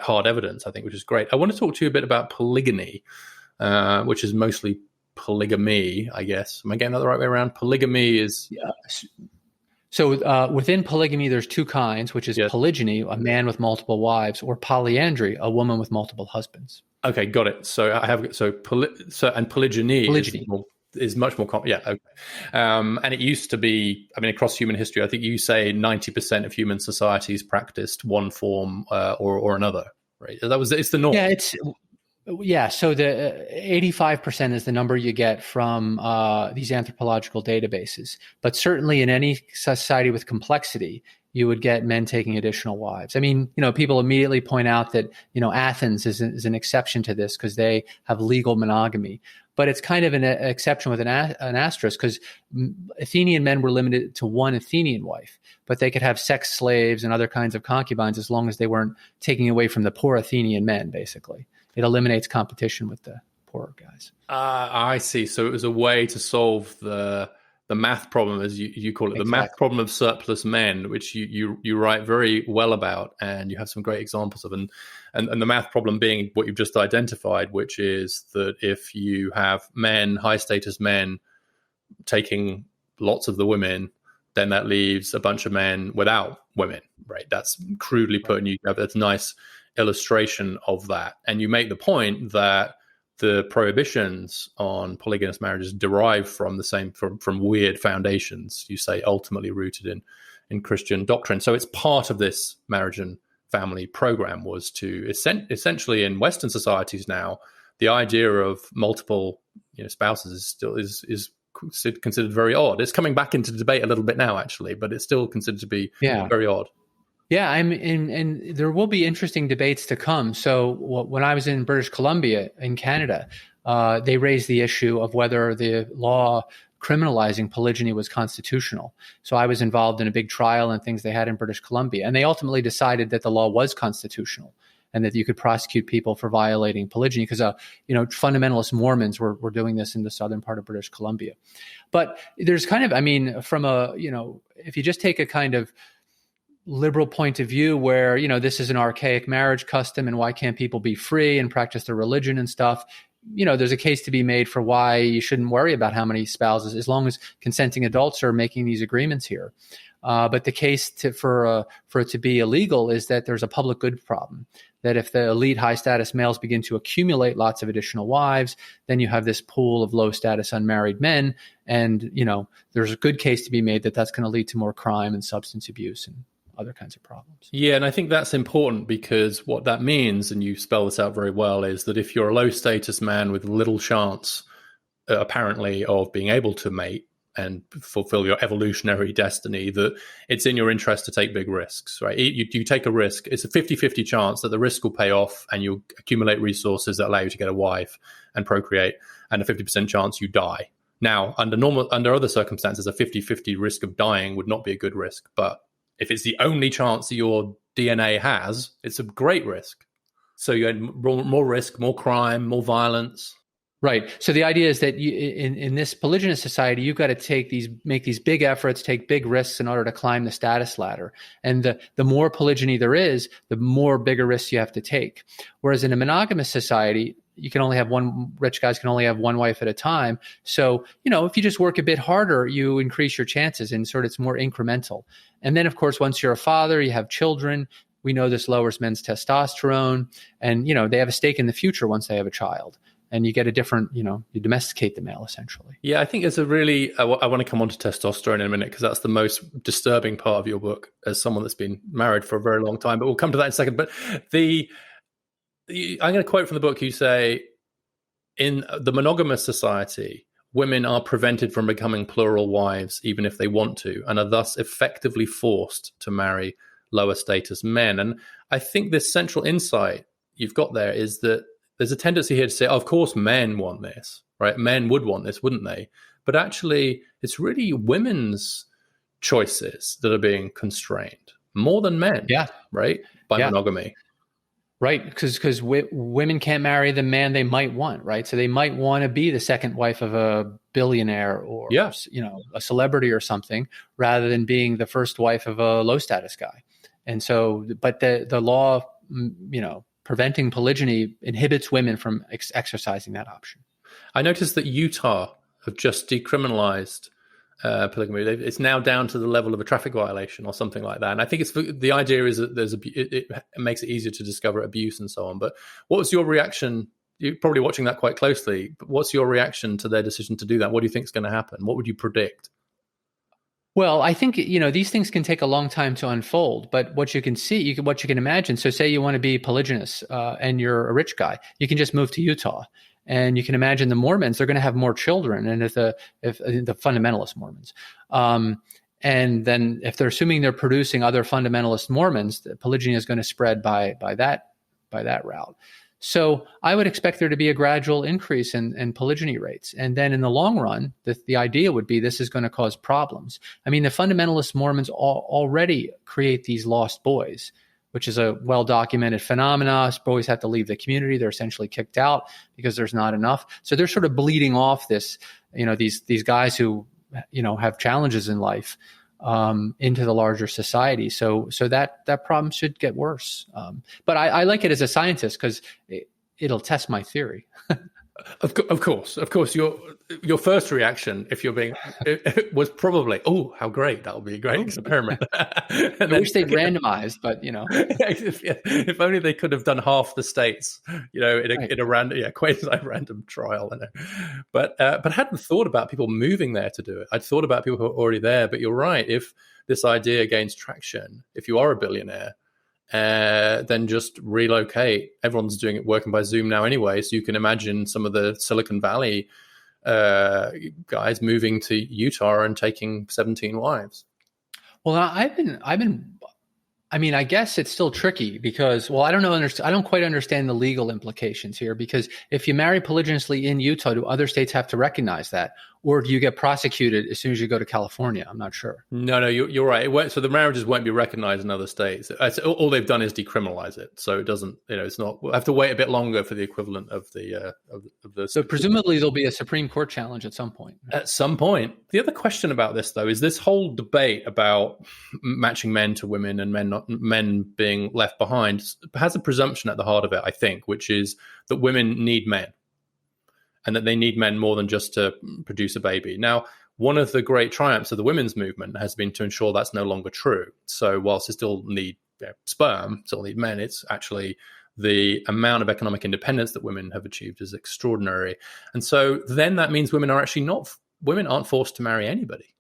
hard evidence, I think, which is great. I want to talk to you a bit about polygamy, which is mostly polygamy, I guess. Am I getting that the right way around? Polygamy is... Yeah. So within polygamy, there's two kinds, which is polygyny, a man with multiple wives, or polyandry, a woman with multiple husbands. Okay, got it. So and polygyny. Is much more common. Yeah. Okay. And it used to be, across human history, I think you say 90% of human societies practiced one form or another, right? It's the norm. Yeah, so the 85% is the number you get from these anthropological databases. But certainly in any society with complexity, you would get men taking additional wives. People immediately point out that, Athens is an exception to this because they have legal monogamy. But it's kind of an exception with an asterisk, because Athenian men were limited to one Athenian wife, but they could have sex slaves and other kinds of concubines as long as they weren't taking away from the poor Athenian men, basically. It eliminates competition with the poorer guys. I see. So it was a way to solve the math problem, as you call it, the math problem of surplus men, which you write very well about, and you have some great examples of. And the math problem being what you've just identified, which is that if you have high status men, taking lots of the women, then that leaves a bunch of men without women, right? That's crudely put, and you have that's a nice illustration of that. And you make the point that the prohibitions on polygamous marriages derive from the same from weird foundations, you say, ultimately rooted in Christian doctrine. So it's part of this marriage and family program was to essentially, in Western societies now, the idea of multiple spouses is considered very odd. It's coming back into debate a little bit now, actually, but it's still considered to be very odd. Yeah, and there will be interesting debates to come. So when I was in British Columbia in Canada, they raised the issue of whether the law criminalizing polygyny was constitutional. So I was involved in a big trial and things they had in British Columbia, and they ultimately decided that the law was constitutional and that you could prosecute people for violating polygyny because, fundamentalist Mormons were doing this in the southern part of British Columbia. But there's kind of, from a, if you just take a kind of liberal point of view where, this is an archaic marriage custom and why can't people be free and practice their religion and stuff, there's a case to be made for why you shouldn't worry about how many spouses, as long as consenting adults are making these agreements here. But the case for it to be illegal is that there's a public good problem, that if the elite high status males begin to accumulate lots of additional wives, then you have this pool of low status unmarried men. And, there's a good case to be made that that's going to lead to more crime and substance abuse and other kinds of problems. Yeah, and I think that's important because what that means, and you spell this out very well, is that if you're a low status man with little chance, apparently, of being able to mate and fulfill your evolutionary destiny, that it's in your interest to take big risks, right? You take a risk, it's a 50-50 chance that the risk will pay off and you'll accumulate resources that allow you to get a wife and procreate, and a 50% chance you die. Now, under other circumstances, a 50-50 risk of dying would not be a good risk, but if it's the only chance that your DNA has, it's a great risk. So you had more risk, more crime, more violence. Right. So the idea is that in this polygynous society, you've got to make these big efforts, take big risks in order to climb the status ladder. And the more polygyny there is, the more bigger risks you have to take. Whereas in a monogamous society, rich guys can only have one wife at a time. So, if you just work a bit harder, you increase your chances and it's more incremental. And then, of course, once you're a father, you have children. We know this lowers men's testosterone and, they have a stake in the future once they have a child. And you get a different, you domesticate the male essentially. Yeah, I think it's a really, I want to come on to testosterone in a minute because that's the most disturbing part of your book as someone that's been married for a very long time, but we'll come to that in a second. But I'm going to quote from the book. You say, in the monogamous society, women are prevented from becoming plural wives, even if they want to, and are thus effectively forced to marry lower status men. And I think this central insight you've got there is that there's a tendency here to say, of course, men want this, right? Men would want this, wouldn't they? But actually, it's really women's choices that are being constrained more than men, right? By monogamy. Right, because women can't marry the man they might want, right? So they might want to be the second wife of a billionaire or a celebrity or something, rather than being the first wife of a low status guy. And so, but the law, preventing polygyny inhibits women from exercising that option. I noticed that Utah have just decriminalized polygamy. It's now down to the level of a traffic violation or something like that. And I think the idea is that it makes it easier to discover abuse and so on. But what was your reaction? You're probably watching that quite closely. But what's your reaction to their decision to do that? What do you think is going to happen? What would you predict? Well, I think, these things can take a long time to unfold, but what you can see, what you can imagine. So say you want to be polygynous and you're a rich guy, you can just move to Utah. And you can imagine the Mormons, they're going to have more children. And if the fundamentalist Mormons, and then if they're assuming they're producing other fundamentalist Mormons, the polygyny is going to spread by that route. So I would expect there to be a gradual increase in polygyny rates. And then in the long run, the idea would be this is going to cause problems. I mean, the fundamentalist Mormons already create these lost boys, which is a well-documented phenomena. Boys have to leave the community. They're essentially kicked out because there's not enough. So they're sort of bleeding off this, these guys who, have challenges in life into the larger society. So that problem should get worse. But I like it as a scientist because it'll test my theory. Of course. Your first reaction, if you're being, was probably, "Oh, how great! That'll be a great experiment." I wish they'd randomized, but if only they could have done half the states, in a random, quasi-random trial. But I hadn't thought about people moving there to do it. I'd thought about people who are already there. But you're right. If this idea gains traction, if you are a billionaire, then just relocate. Everyone's doing it, working by Zoom now anyway. So you can imagine some of the Silicon Valley guys moving to Utah and taking 17 wives. Well, I mean, I guess it's still tricky because, well, I don't quite understand the legal implications here, because if you marry polygamously in Utah, do other states have to recognize that? Or do you get prosecuted as soon as you go to California? I'm not sure. No, you're right. So the marriages won't be recognized in other states. All they've done is decriminalize it. So it doesn't, it's not, we'll have to wait a bit longer for the equivalent of the. So presumably there'll be a Supreme Court challenge at some point. At some point. The other question about this, though, is this whole debate about matching men to women and men being left behind has a presumption at the heart of it, I think, which is that women need men. And that they need men more than just to produce a baby. Now, one of the great triumphs of the women's movement has been to ensure that's no longer true. So whilst they still need sperm, still need men, it's actually the amount of economic independence that women have achieved is extraordinary. And so then that means women aren't forced to marry anybody.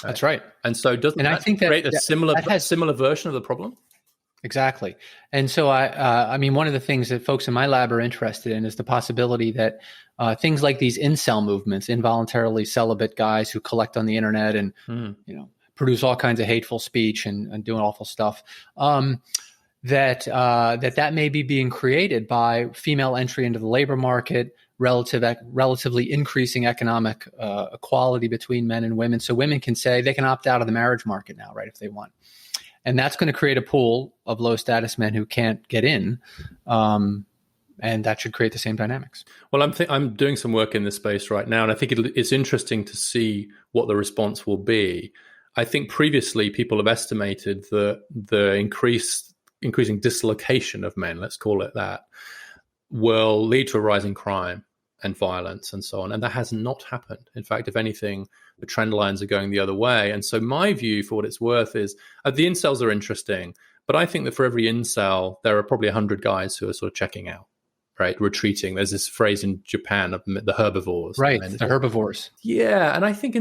That's right. And so doesn't that create a similar version of the problem? Exactly. And so I mean, one of the things that folks in my lab are interested in is the possibility that things like these incel movements, involuntarily celibate guys who collect on the internet and, produce all kinds of hateful speech and doing awful stuff, that may be being created by female entry into the labor market, relatively increasing economic equality between men and women. So women can say they can opt out of the marriage market now, right, if they want. And that's going to create a pool of low status men who can't get in. And that should create the same dynamics. Well, I'm doing some work in this space right now, and I think it's interesting to see what the response will be. I think previously people have estimated that the increasing dislocation of men, let's call it that, will lead to a rise in crime and violence and so on. And that has not happened. In fact, if anything, the trend lines are going the other way. And so my view, for what it's worth, is the incels are interesting, but I think that for every incel, there are probably 100 guys who are sort of checking out, right? Retreating. There's this phrase in Japan of the herbivores. Right, the herbivores. Yeah, and I think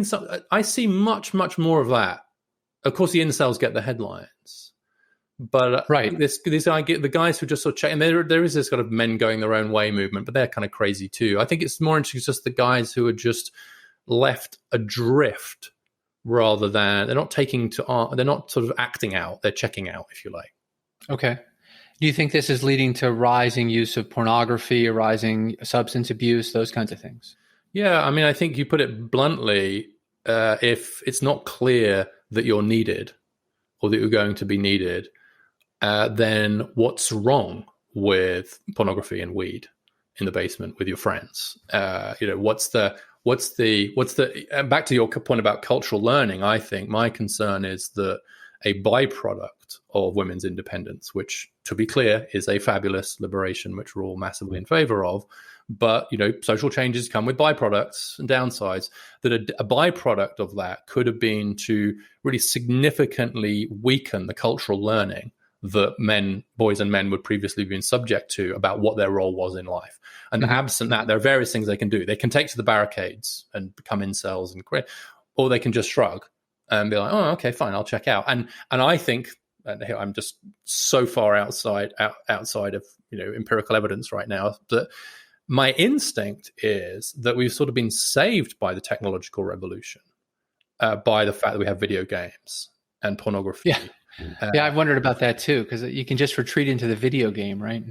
I see much, much more of that. Of course, the incels get the headlines. But right, the guys who just sort of check, and there is this kind of men going their own way movement, but they're kind of crazy too. I think it's more interesting just the guys who are just left adrift, rather than they're not they're not sort of acting out, they're checking out, if you like. Okay. Do you think this is leading to rising use of pornography, rising substance abuse, those kinds of things? Yeah, I mean, I think you put it bluntly, if it's not clear that you're needed or that you're going to be needed, then what's wrong with pornography and weed in the basement with your friends? What's the back to your point about cultural learning? I think my concern is that a byproduct of women's independence, which, to be clear, is a fabulous liberation, which we're all massively in favor of, but social changes come with byproducts and downsides. That a byproduct of that could have been to really significantly weaken the cultural learning that boys and men would previously have been subject to about what their role was in life. And absent that, there are various things they can do. They can take to the barricades and become incels, or they can just shrug and be like, "Oh, okay, fine, I'll check out." And I think, and here I'm just so far outside of empirical evidence right now, that my instinct is that we've sort of been saved by the technological revolution, by the fact that we have video games and pornography. Yeah. Yeah, I've wondered about that too, because you can just retreat into the video game, right?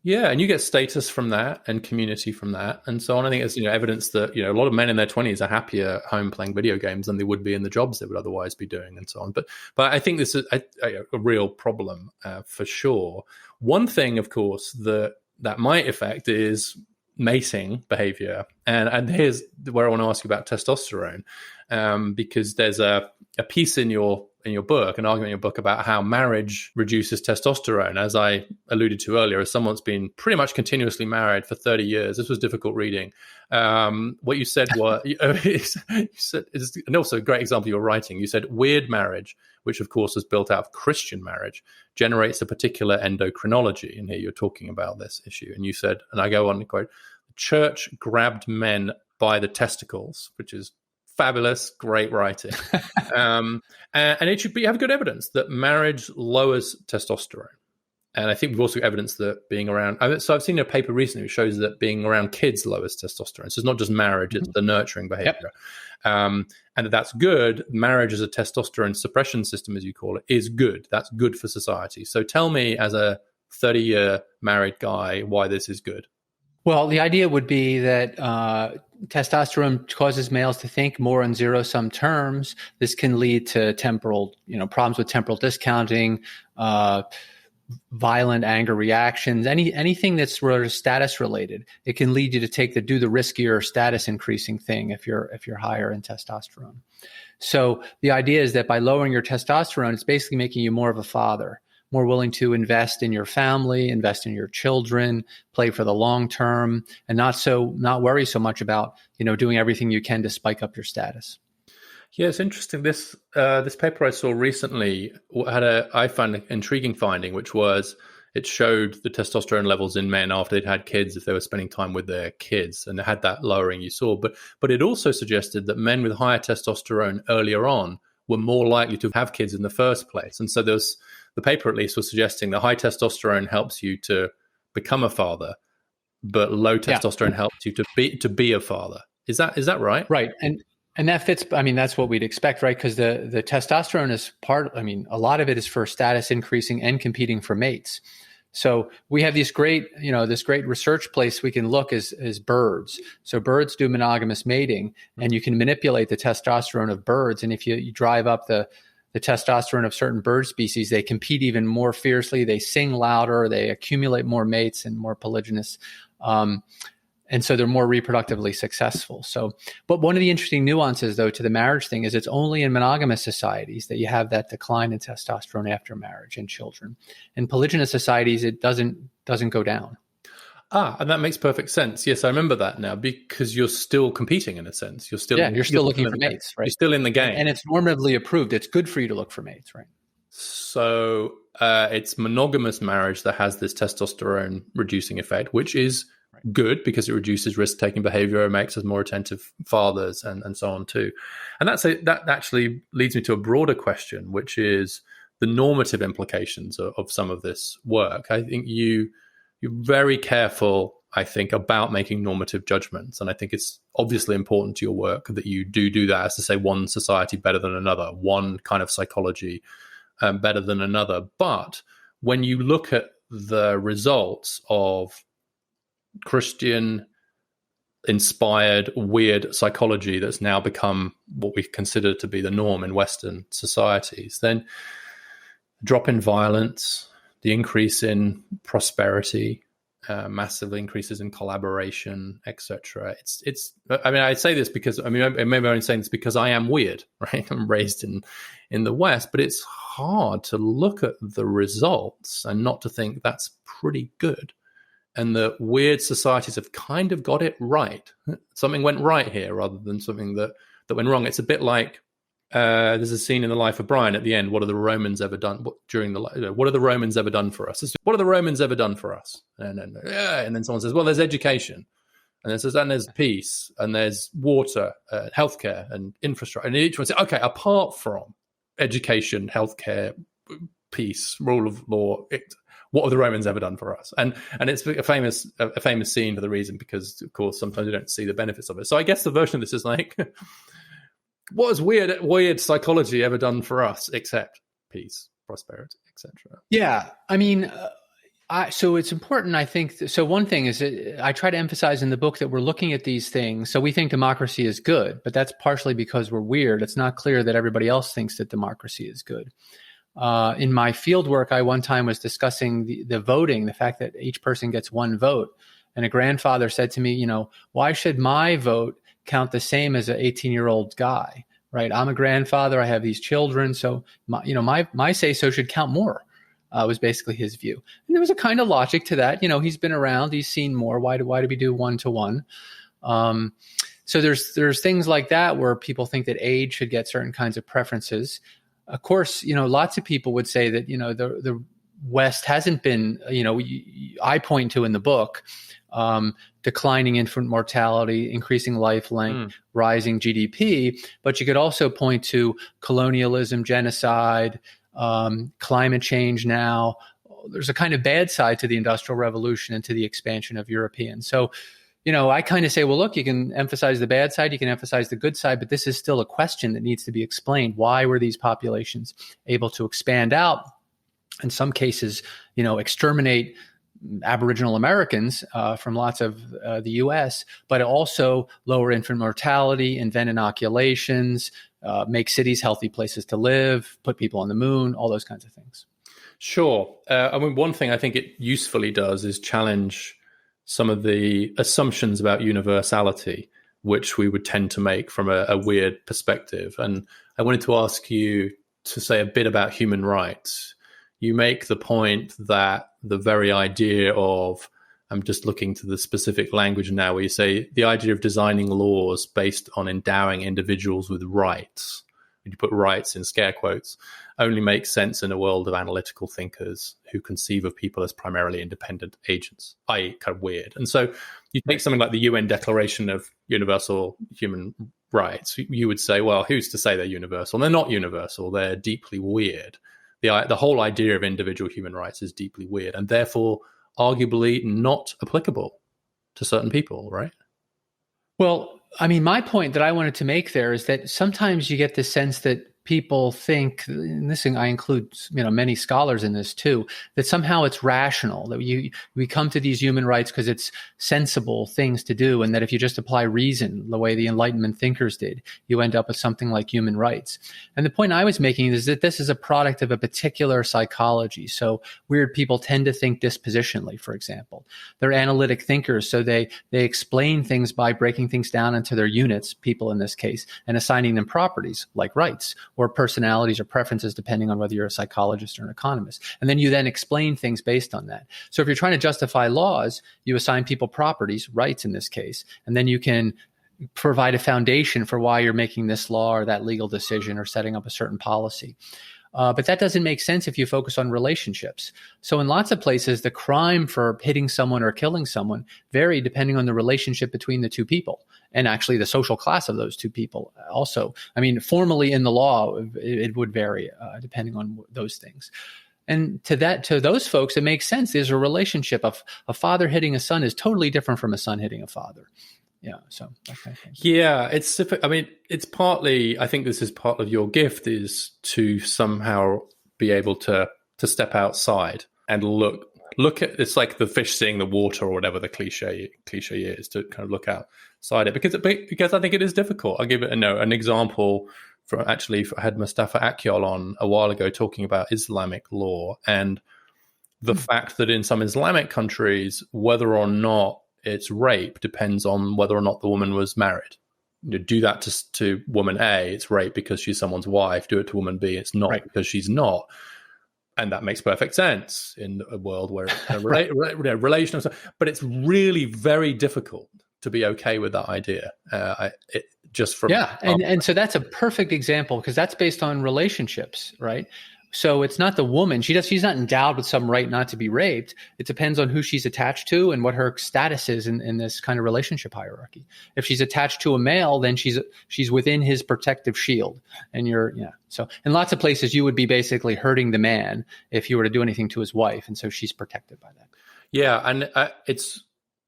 Yeah, and you get status from that and community from that and so on. I think it's evidence that a lot of men in their 20s are happier at home playing video games than they would be in the jobs they would otherwise be doing and so on. But I think this is a real problem for sure. One thing, of course, that might affect is mating behavior, and here's where I want to ask you about testosterone, because there's a piece in your book, an argument in your book about how marriage reduces testosterone. As I alluded to earlier, as someone that's been pretty much continuously married for 30 years, this was difficult reading. What you said was, you said, and also a great example of your writing, you said weird marriage, which of course is built out of Christian marriage, generates a particular endocrinology. And here you're talking about this issue. And you said, and I go on to quote, "The church grabbed men by the testicles," which is fabulous, great writing. And it should be have good evidence that marriage lowers testosterone. And I think we've also got evidence that being around, so I've seen a paper recently which shows that being around kids lowers testosterone. So it's not just marriage, it's the nurturing behavior. Yep. And that's good. Marriage as a testosterone suppression system, as you call it, is good. That's good for society. So tell me, as a 30-year married guy, why this is good. Well, the idea would be that testosterone causes males to think more in zero-sum terms. This can lead to problems with temporal discounting, violent anger reactions, anything that's sort of status related. It can lead you to do the riskier status increasing thing if you're higher in testosterone. So the idea is that by lowering your testosterone, it's basically making you more of a father, more willing to invest in your family, invest in your children, play for the long term, and not worry so much about, doing everything you can to spike up your status. Yeah, it's interesting. This paper I saw recently I found an intriguing finding, which was it showed the testosterone levels in men after they'd had kids, if they were spending time with their kids, and they had that lowering you saw. But it also suggested that men with higher testosterone earlier on were more likely to have kids in the first place. And so the paper at least was suggesting that high testosterone helps you to become a father, but low testosterone helps you to be a father. Is that right? Right. And that fits, that's what we'd expect, right? Because the testosterone is a lot of it is for status increasing and competing for mates. So we have this great research place we can look is birds. So birds do monogamous mating, and you can manipulate the testosterone of birds. And if you drive up the testosterone of certain bird species, they compete even more fiercely. They sing louder. They accumulate more mates and more polygynous. And so they're more reproductively successful. But one of the interesting nuances, though, to the marriage thing is it's only in monogamous societies that you have that decline in testosterone after marriage and children. In polygynous societies, it doesn't go down. And that makes perfect sense. Yes, I remember that now, because you're still competing in a sense. You're still looking for mates, right? You're still in the game, and it's normatively approved. It's good for you to look for mates, right? So it's monogamous marriage that has this testosterone reducing effect, which is good because it reduces risk-taking behavior, it makes us more attentive fathers, and so on too. And that actually leads me to a broader question, which is the normative implications of some of this work. I think you're very careful, about making normative judgments, and I think it's obviously important to your work that you do that, as to say one society better than another, one kind of psychology better than another. But when you look at the results of Christian inspired weird psychology that's now become what we consider to be the norm in Western societies, then drop in violence, the increase in prosperity, massive increases in collaboration, etc. I say this because maybe I'm saying this because I am weird, right? I'm raised in the West, but it's hard to look at the results and not to think that's pretty good. And the weird societies have kind of got it right. Something went right here rather than something that went wrong. It's a bit like there's a scene in The Life of Brian at the end. What have the Romans ever done what have the Romans ever done for us? What have the Romans ever done for us? And then someone says, well, there's education. And then says, and there's peace, and there's water, healthcare, and infrastructure. And each one says, okay, apart from education, healthcare, peace, rule of law, what have the Romans ever done for us? And it's a famous scene for the reason, because of course sometimes you don't see the benefits of it. So I guess the version of this is like, what has weird psychology ever done for us except peace, prosperity, etc.? Yeah, so it's important, I think. So one thing is I try to emphasize in the book that we're looking at these things. So we think democracy is good, but that's partially because we're weird. It's not clear that everybody else thinks that democracy is good. In my field work, I one time was discussing the voting, the fact that each person gets one vote. And a grandfather said to me, why should my vote count the same as an 18-year-old guy, right? I'm a grandfather. I have these children. So, my say-so should count more, was basically his view. And there was a kind of logic to that. He's been around. He's seen more. Why do we do one-to-one? So there's things like that where people think that age should get certain kinds of preferences. Of course, lots of people would say that, the West hasn't been, I point to in the book, declining infant mortality, increasing life length, rising GDP. But you could also point to colonialism, genocide, climate change now, there's a kind of bad side to the Industrial Revolution and to the expansion of Europeans. So, I kind of say, well, look, you can emphasize the bad side, you can emphasize the good side, but this is still a question that needs to be explained. Why were these populations able to expand out? In some cases, exterminate Aboriginal Americans from lots of the U.S., but also lower infant mortality, invent inoculations, make cities healthy places to live, put people on the moon, all those kinds of things. Sure. One thing I think it usefully does is challenge some of the assumptions about universality, which we would tend to make from a weird perspective. And I wanted to ask you to say a bit about human rights. You make the point that the very idea of, I'm just looking to the specific language now, where you say the idea of designing laws based on endowing individuals with rights, you put rights in scare quotes, only makes sense in a world of analytical thinkers who conceive of people as primarily independent agents, i.e. kind of weird. And so you take something like the UN Declaration of Universal Human Rights, you would say, well, who's to say they're universal? They're not universal. They're deeply weird. The whole idea of individual human rights is deeply weird and therefore arguably not applicable to certain people, right? Well, my point that I wanted to make there is that sometimes you get the sense that people think, and this thing I include, many scholars in this too, that somehow it's rational, that we come to these human rights because it's sensible things to do, and that if you just apply reason the way the Enlightenment thinkers did, you end up with something like human rights. And the point I was making is that this is a product of a particular psychology. So weird people tend to think dispositionally, for example. They're analytic thinkers, so they explain things by breaking things down into their units, people in this case, and assigning them properties like rights, or personalities or preferences, depending on whether you're a psychologist or an economist. And then you then explain things based on that. So if you're trying to justify laws, you assign people properties, rights in this case, and then you can provide a foundation for why you're making this law or that legal decision or setting up a certain policy. But that doesn't make sense if you focus on relationships. So in lots of places, the crime for hitting someone or killing someone vary depending on the relationship between the two people and actually the social class of those two people also. Formally in the law, it would vary depending on those things. And to those folks, it makes sense. There's a relationship of a father hitting a son is totally different from a son hitting a father. Yeah. So that kind of thing. Yeah, it's partly, I think this is part of your gift, is to somehow be able to step outside and look at, it's like the fish seeing the water or whatever the cliche is, to kind of look outside it, because I think it is difficult. I'll give it an example I had Mustafa Akyol on a while ago talking about Islamic law and the fact that in some Islamic countries, whether or not it's rape depends on whether or not the woman was married. Do that to woman A, it's rape because she's someone's wife. Do it to woman B, it's not right, because she's not. And that makes perfect sense in a world where relation, but it's really very difficult to be okay with that idea. And so that's a perfect example because that's based on relationships, right? So it's not the woman. She's not endowed with some right not to be raped. It depends on who she's attached to and what her status is in this kind of relationship hierarchy. If she's attached to a male, then she's within his protective shield. And so in lots of places you would be basically hurting the man if you were to do anything to his wife. And so she's protected by that. Yeah. And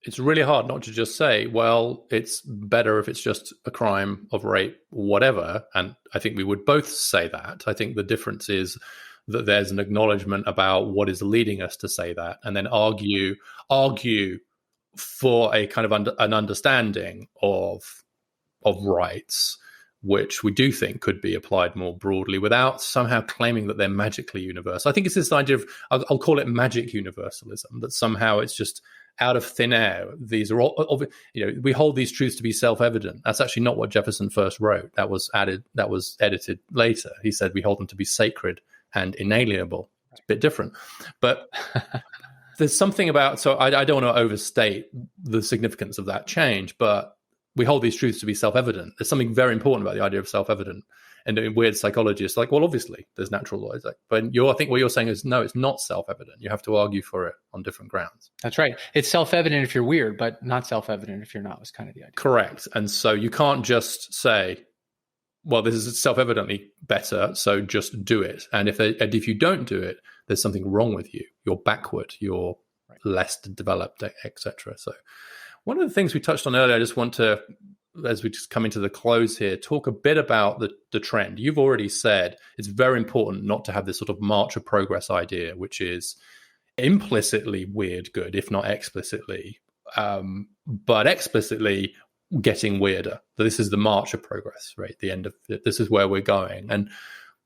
it's really hard not to just say, well, it's better if it's just a crime of rape, whatever. And I think we would both say that. I think the difference is that there's an acknowledgement about what is leading us to say that, and then argue for a kind of an understanding of rights, which we do think could be applied more broadly without somehow claiming that they're magically universal. I think it's this idea of, I'll call it magic universalism, that somehow it's just out of thin air. These are all, we hold these truths to be self-evident. That's actually not what Jefferson first wrote. That was edited later. He said we hold them to be sacred and inalienable. It's a bit different. But there's something about, so I don't want to overstate the significance of that change, but we hold these truths to be self-evident. There's something very important about the idea of self-evident. And in weird psychologists, like, well, obviously, there's natural laws. But I think what you're saying is, no, it's not self-evident. You have to argue for it on different grounds. That's right. It's self-evident if you're weird, but not self-evident if you're not, was kind of the idea. Correct. And so you can't just say, well, this is self-evidently better, so just do it. And if you don't do it, there's something wrong with you. You're backward. You're less developed, etc. So one of the things we touched on earlier, I just want to, as we just come into the close here, talk a bit about the trend. You've already said it's very important not to have this sort of march of progress idea, which is implicitly weird good, if not explicitly, but explicitly getting weirder. So this is the march of progress, right? The end of this is where we're going, and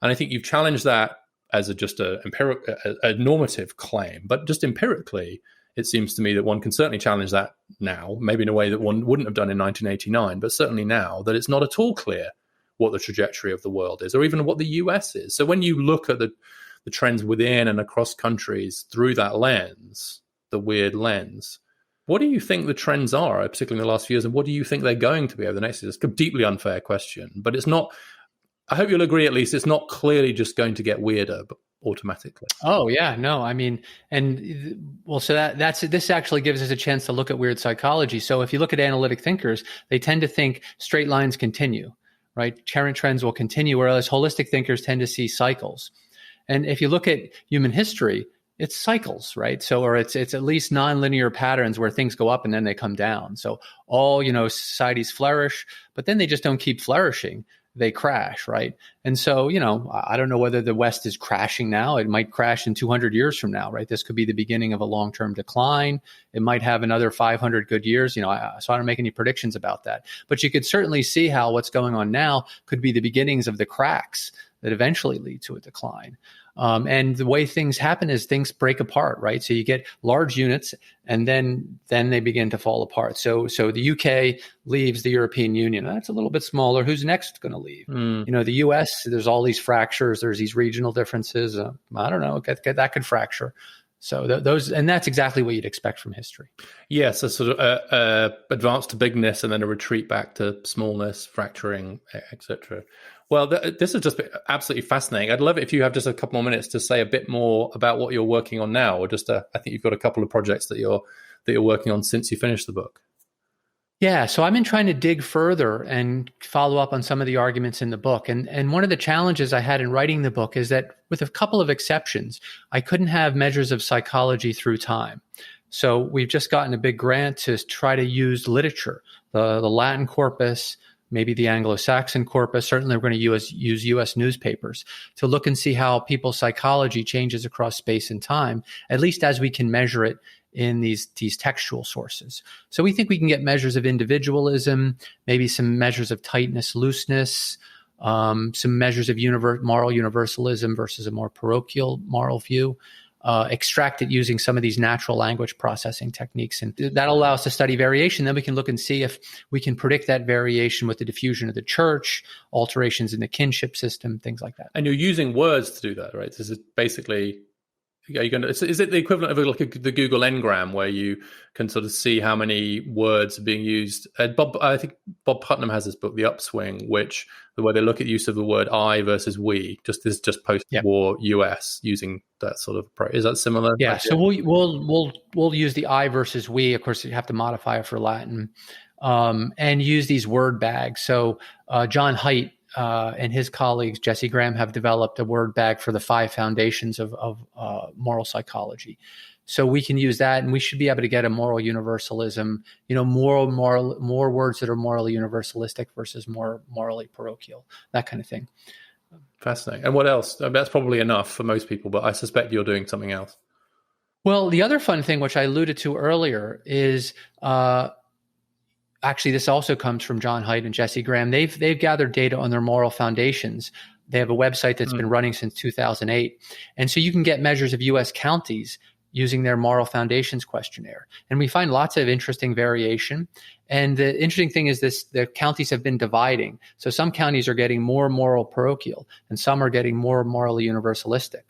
I think you've challenged that as a normative claim, but just empirically, it seems to me that one can certainly challenge that now, maybe in a way that one wouldn't have done in 1989, but certainly now that it's not at all clear what the trajectory of the world is, or even what the US is. So when you look at the trends within and across countries through that lens, the weird lens, what do you think the trends are, particularly in the last few years, and what do you think they're going to be over the next years? It's a deeply unfair question, but it's not, I hope you'll agree at least, it's not clearly just going to get weirder automatically. Oh yeah, no, I mean, so this actually gives us a chance to look at weird psychology. So if you look at analytic thinkers, they tend to think straight lines continue, right? Current trends will continue, whereas holistic thinkers tend to see cycles. And if you look at human history, it's cycles, right? So, or it's at least nonlinear patterns where things go up and then they come down. So all, societies flourish, but then they just don't keep flourishing. They crash, right? And so, I don't know whether the West is crashing now. It might crash in 200 years from now, right? This could be the beginning of a long-term decline. It might have another 500 good years. So I don't make any predictions about that. But you could certainly see how what's going on now could be the beginnings of the cracks that eventually lead to a decline. And the way things happen is things break apart, right? So you get large units and then they begin to fall apart. So the UK leaves the European Union. That's a little bit smaller. Who's next going to leave? The US, there's all these fractures. There's these regional differences. I don't know, that could fracture. So and that's exactly what you'd expect from history. Yes, a sort of advance to bigness and then a retreat back to smallness, fracturing, etc. Well, this has just been absolutely fascinating. I'd love it if you have just a couple more minutes to say a bit more about what you're working on now, or just I think you've got a couple of projects that you're working on since you finished the book. Yeah, so I've been trying to dig further and follow up on some of the arguments in the book. And one of the challenges I had in writing the book is that, with a couple of exceptions, I couldn't have measures of psychology through time. So we've just gotten a big grant to try to use literature, the Latin corpus, maybe the Anglo-Saxon corpus. Certainly we're going to use U.S. newspapers to look and see how people's psychology changes across space and time, at least as we can measure it in these textual sources. So we think we can get measures of individualism, maybe some measures of tightness, looseness, some measures of moral universalism versus a more parochial moral view, extract it using some of these natural language processing techniques. And that'll allow us to study variation. Then we can look and see if we can predict that variation with the diffusion of the church, alterations in the kinship system, things like that. And you're using words to do that, right? This is basically... Is it the equivalent of the Google Ngram, where you can sort of see how many words are being used? I think Bob Putnam has this book, The Upswing, where they look at use of the word I versus we. Just post-war US using that sort of approach. Is that similar? Yeah. So we'll use the I versus we. Of course, you have to modify it for Latin, and use these word bags. So John Haidt and his colleagues, Jesse Graham, have developed a word bag for the 5 foundations of moral psychology. So we can use that, and we should be able to get a moral universalism, more words that are morally universalistic versus more morally parochial, that kind of thing. Fascinating. And what else? That's probably enough for most people, but I suspect you're doing something else. Well, the other fun thing, which I alluded to earlier, is actually, this also comes from John Haidt and Jesse Graham. They've gathered data on their moral foundations. They have a website that's been running since 2008. And so you can get measures of U.S. counties using their moral foundations questionnaire. And we find lots of interesting variation. And the interesting thing is the counties have been dividing. So some counties are getting more moral parochial, and some are getting more morally universalistic.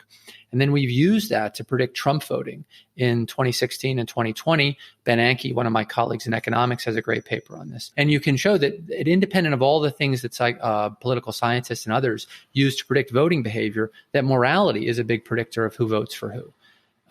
And then we've used that to predict Trump voting in 2016 and 2020. Ben Anke, one of my colleagues in economics, has a great paper on this. And you can show that independent of all the things that political scientists and others use to predict voting behavior, that morality is a big predictor of who votes for who.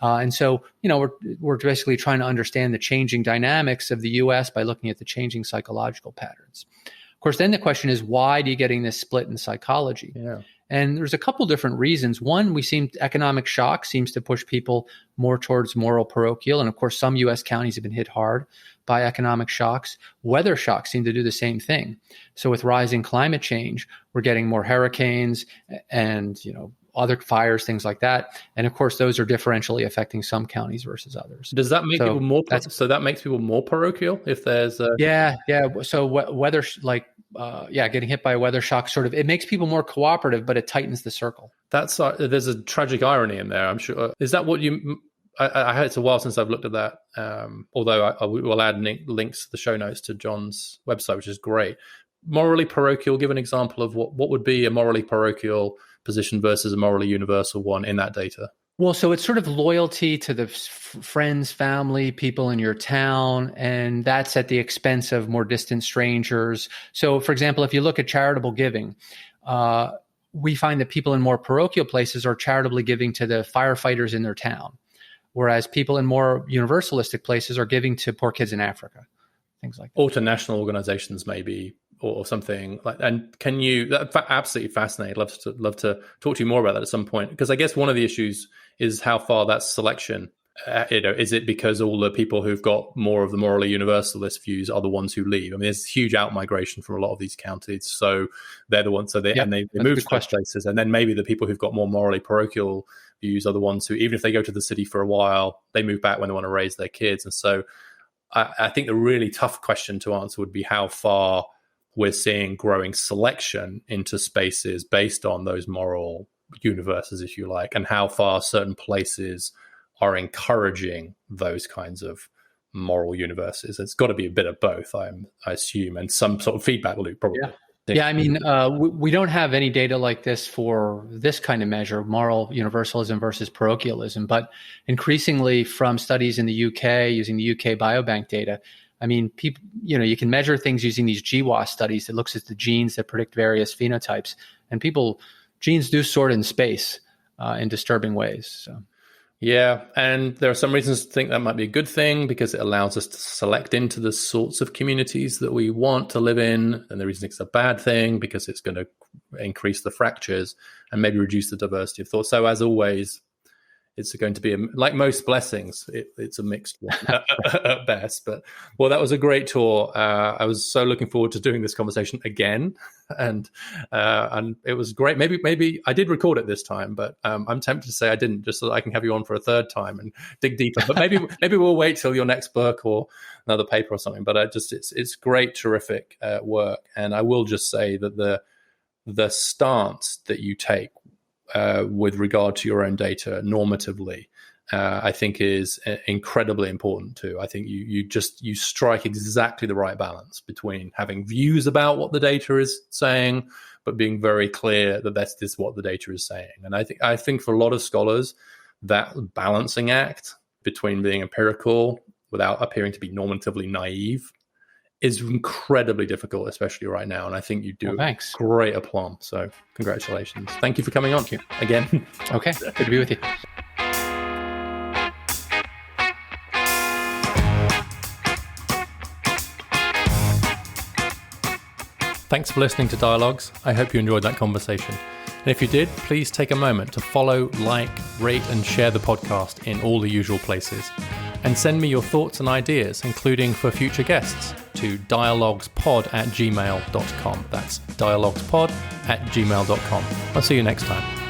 And so, we're basically trying to understand the changing dynamics of the U.S. by looking at the changing psychological patterns. Of course, then the question is, why are you getting this split in psychology? Yeah. And there's a couple different reasons. One, economic shock seems to push people more towards moral parochial. And of course, some US counties have been hit hard by economic shocks. Weather shocks seem to do the same thing. So with rising climate change, we're getting more hurricanes and, other fires, things like that. And of course, those are differentially affecting some counties versus others. Does that make people more? So that makes people more parochial if there's a... Yeah. So weather, getting hit by a weather shock it makes people more cooperative, but it tightens the circle. There's a tragic irony in there, I'm sure. Is that what you? I heard it's a while since I've looked at that. Although I will add links to the show notes to John's website, which is great. Morally parochial. Give an example of what would be a morally parochial position versus a morally universal one in that data. Well, so it's sort of loyalty to the friends, family, people in your town, and that's at the expense of more distant strangers. So, for example, if you look at charitable giving, we find that people in more parochial places are charitably giving to the firefighters in their town, whereas people in more universalistic places are giving to poor kids in Africa, things like that. Or to national organizations, maybe, or something like. And can you? That's absolutely fascinating. Love to talk to you more about that at some point, because I guess one of the issues is how far that's selection. Is it because all the people who've got more of the morally universalist views are the ones who leave? I mean, there's huge outmigration from a lot of these counties, so they're the ones. So they move to those places, and then maybe the people who've got more morally parochial views are the ones who, even if they go to the city for a while, they move back when they want to raise their kids. And so, I think the really tough question to answer would be how far we're seeing growing selection into spaces based on those moral universes, if you like, and how far certain places are encouraging those kinds of moral universes. It's got to be a bit of both, I assume, and some sort of feedback loop, probably. Yeah, I mean, we don't have any data like this for this kind of measure, moral universalism versus parochialism, but increasingly from studies in the UK using the UK Biobank data, I mean, people, you can measure things using these GWAS studies that looks at the genes that predict various phenotypes, and genes do sort in space in disturbing ways. So. Yeah, and there are some reasons to think that might be a good thing because it allows us to select into the sorts of communities that we want to live in, and the reason it's a bad thing because it's going to increase the fractures and maybe reduce the diversity of thought. So as always, it's going to be, like most blessings, it's a mixed one at best. But, well, that was a great tour. I was so looking forward to doing this conversation again. And it was great. Maybe I did record it this time, but I'm tempted to say I didn't, just so that I can have you on for a third time and dig deeper. But maybe we'll wait till your next book or another paper or something. But it's great, terrific work. And I will just say that the stance that you take with regard to your own data normatively, I think is incredibly important too. I think you strike exactly the right balance between having views about what the data is saying, but being very clear that this is what the data is saying. And I think for a lot of scholars, that balancing act between being empirical without appearing to be normatively naive is incredibly difficult, especially right now. And I think you do great aplomb. So congratulations. Thank you for coming on again. Okay, good to be with you. Thanks for listening to Dialogues. I hope you enjoyed that conversation. And if you did, please take a moment to follow, like, rate, and share the podcast in all the usual places. And send me your thoughts and ideas, including for future guests, to dialoguespod@gmail.com. That's dialoguespod@gmail.com. I'll see you next time.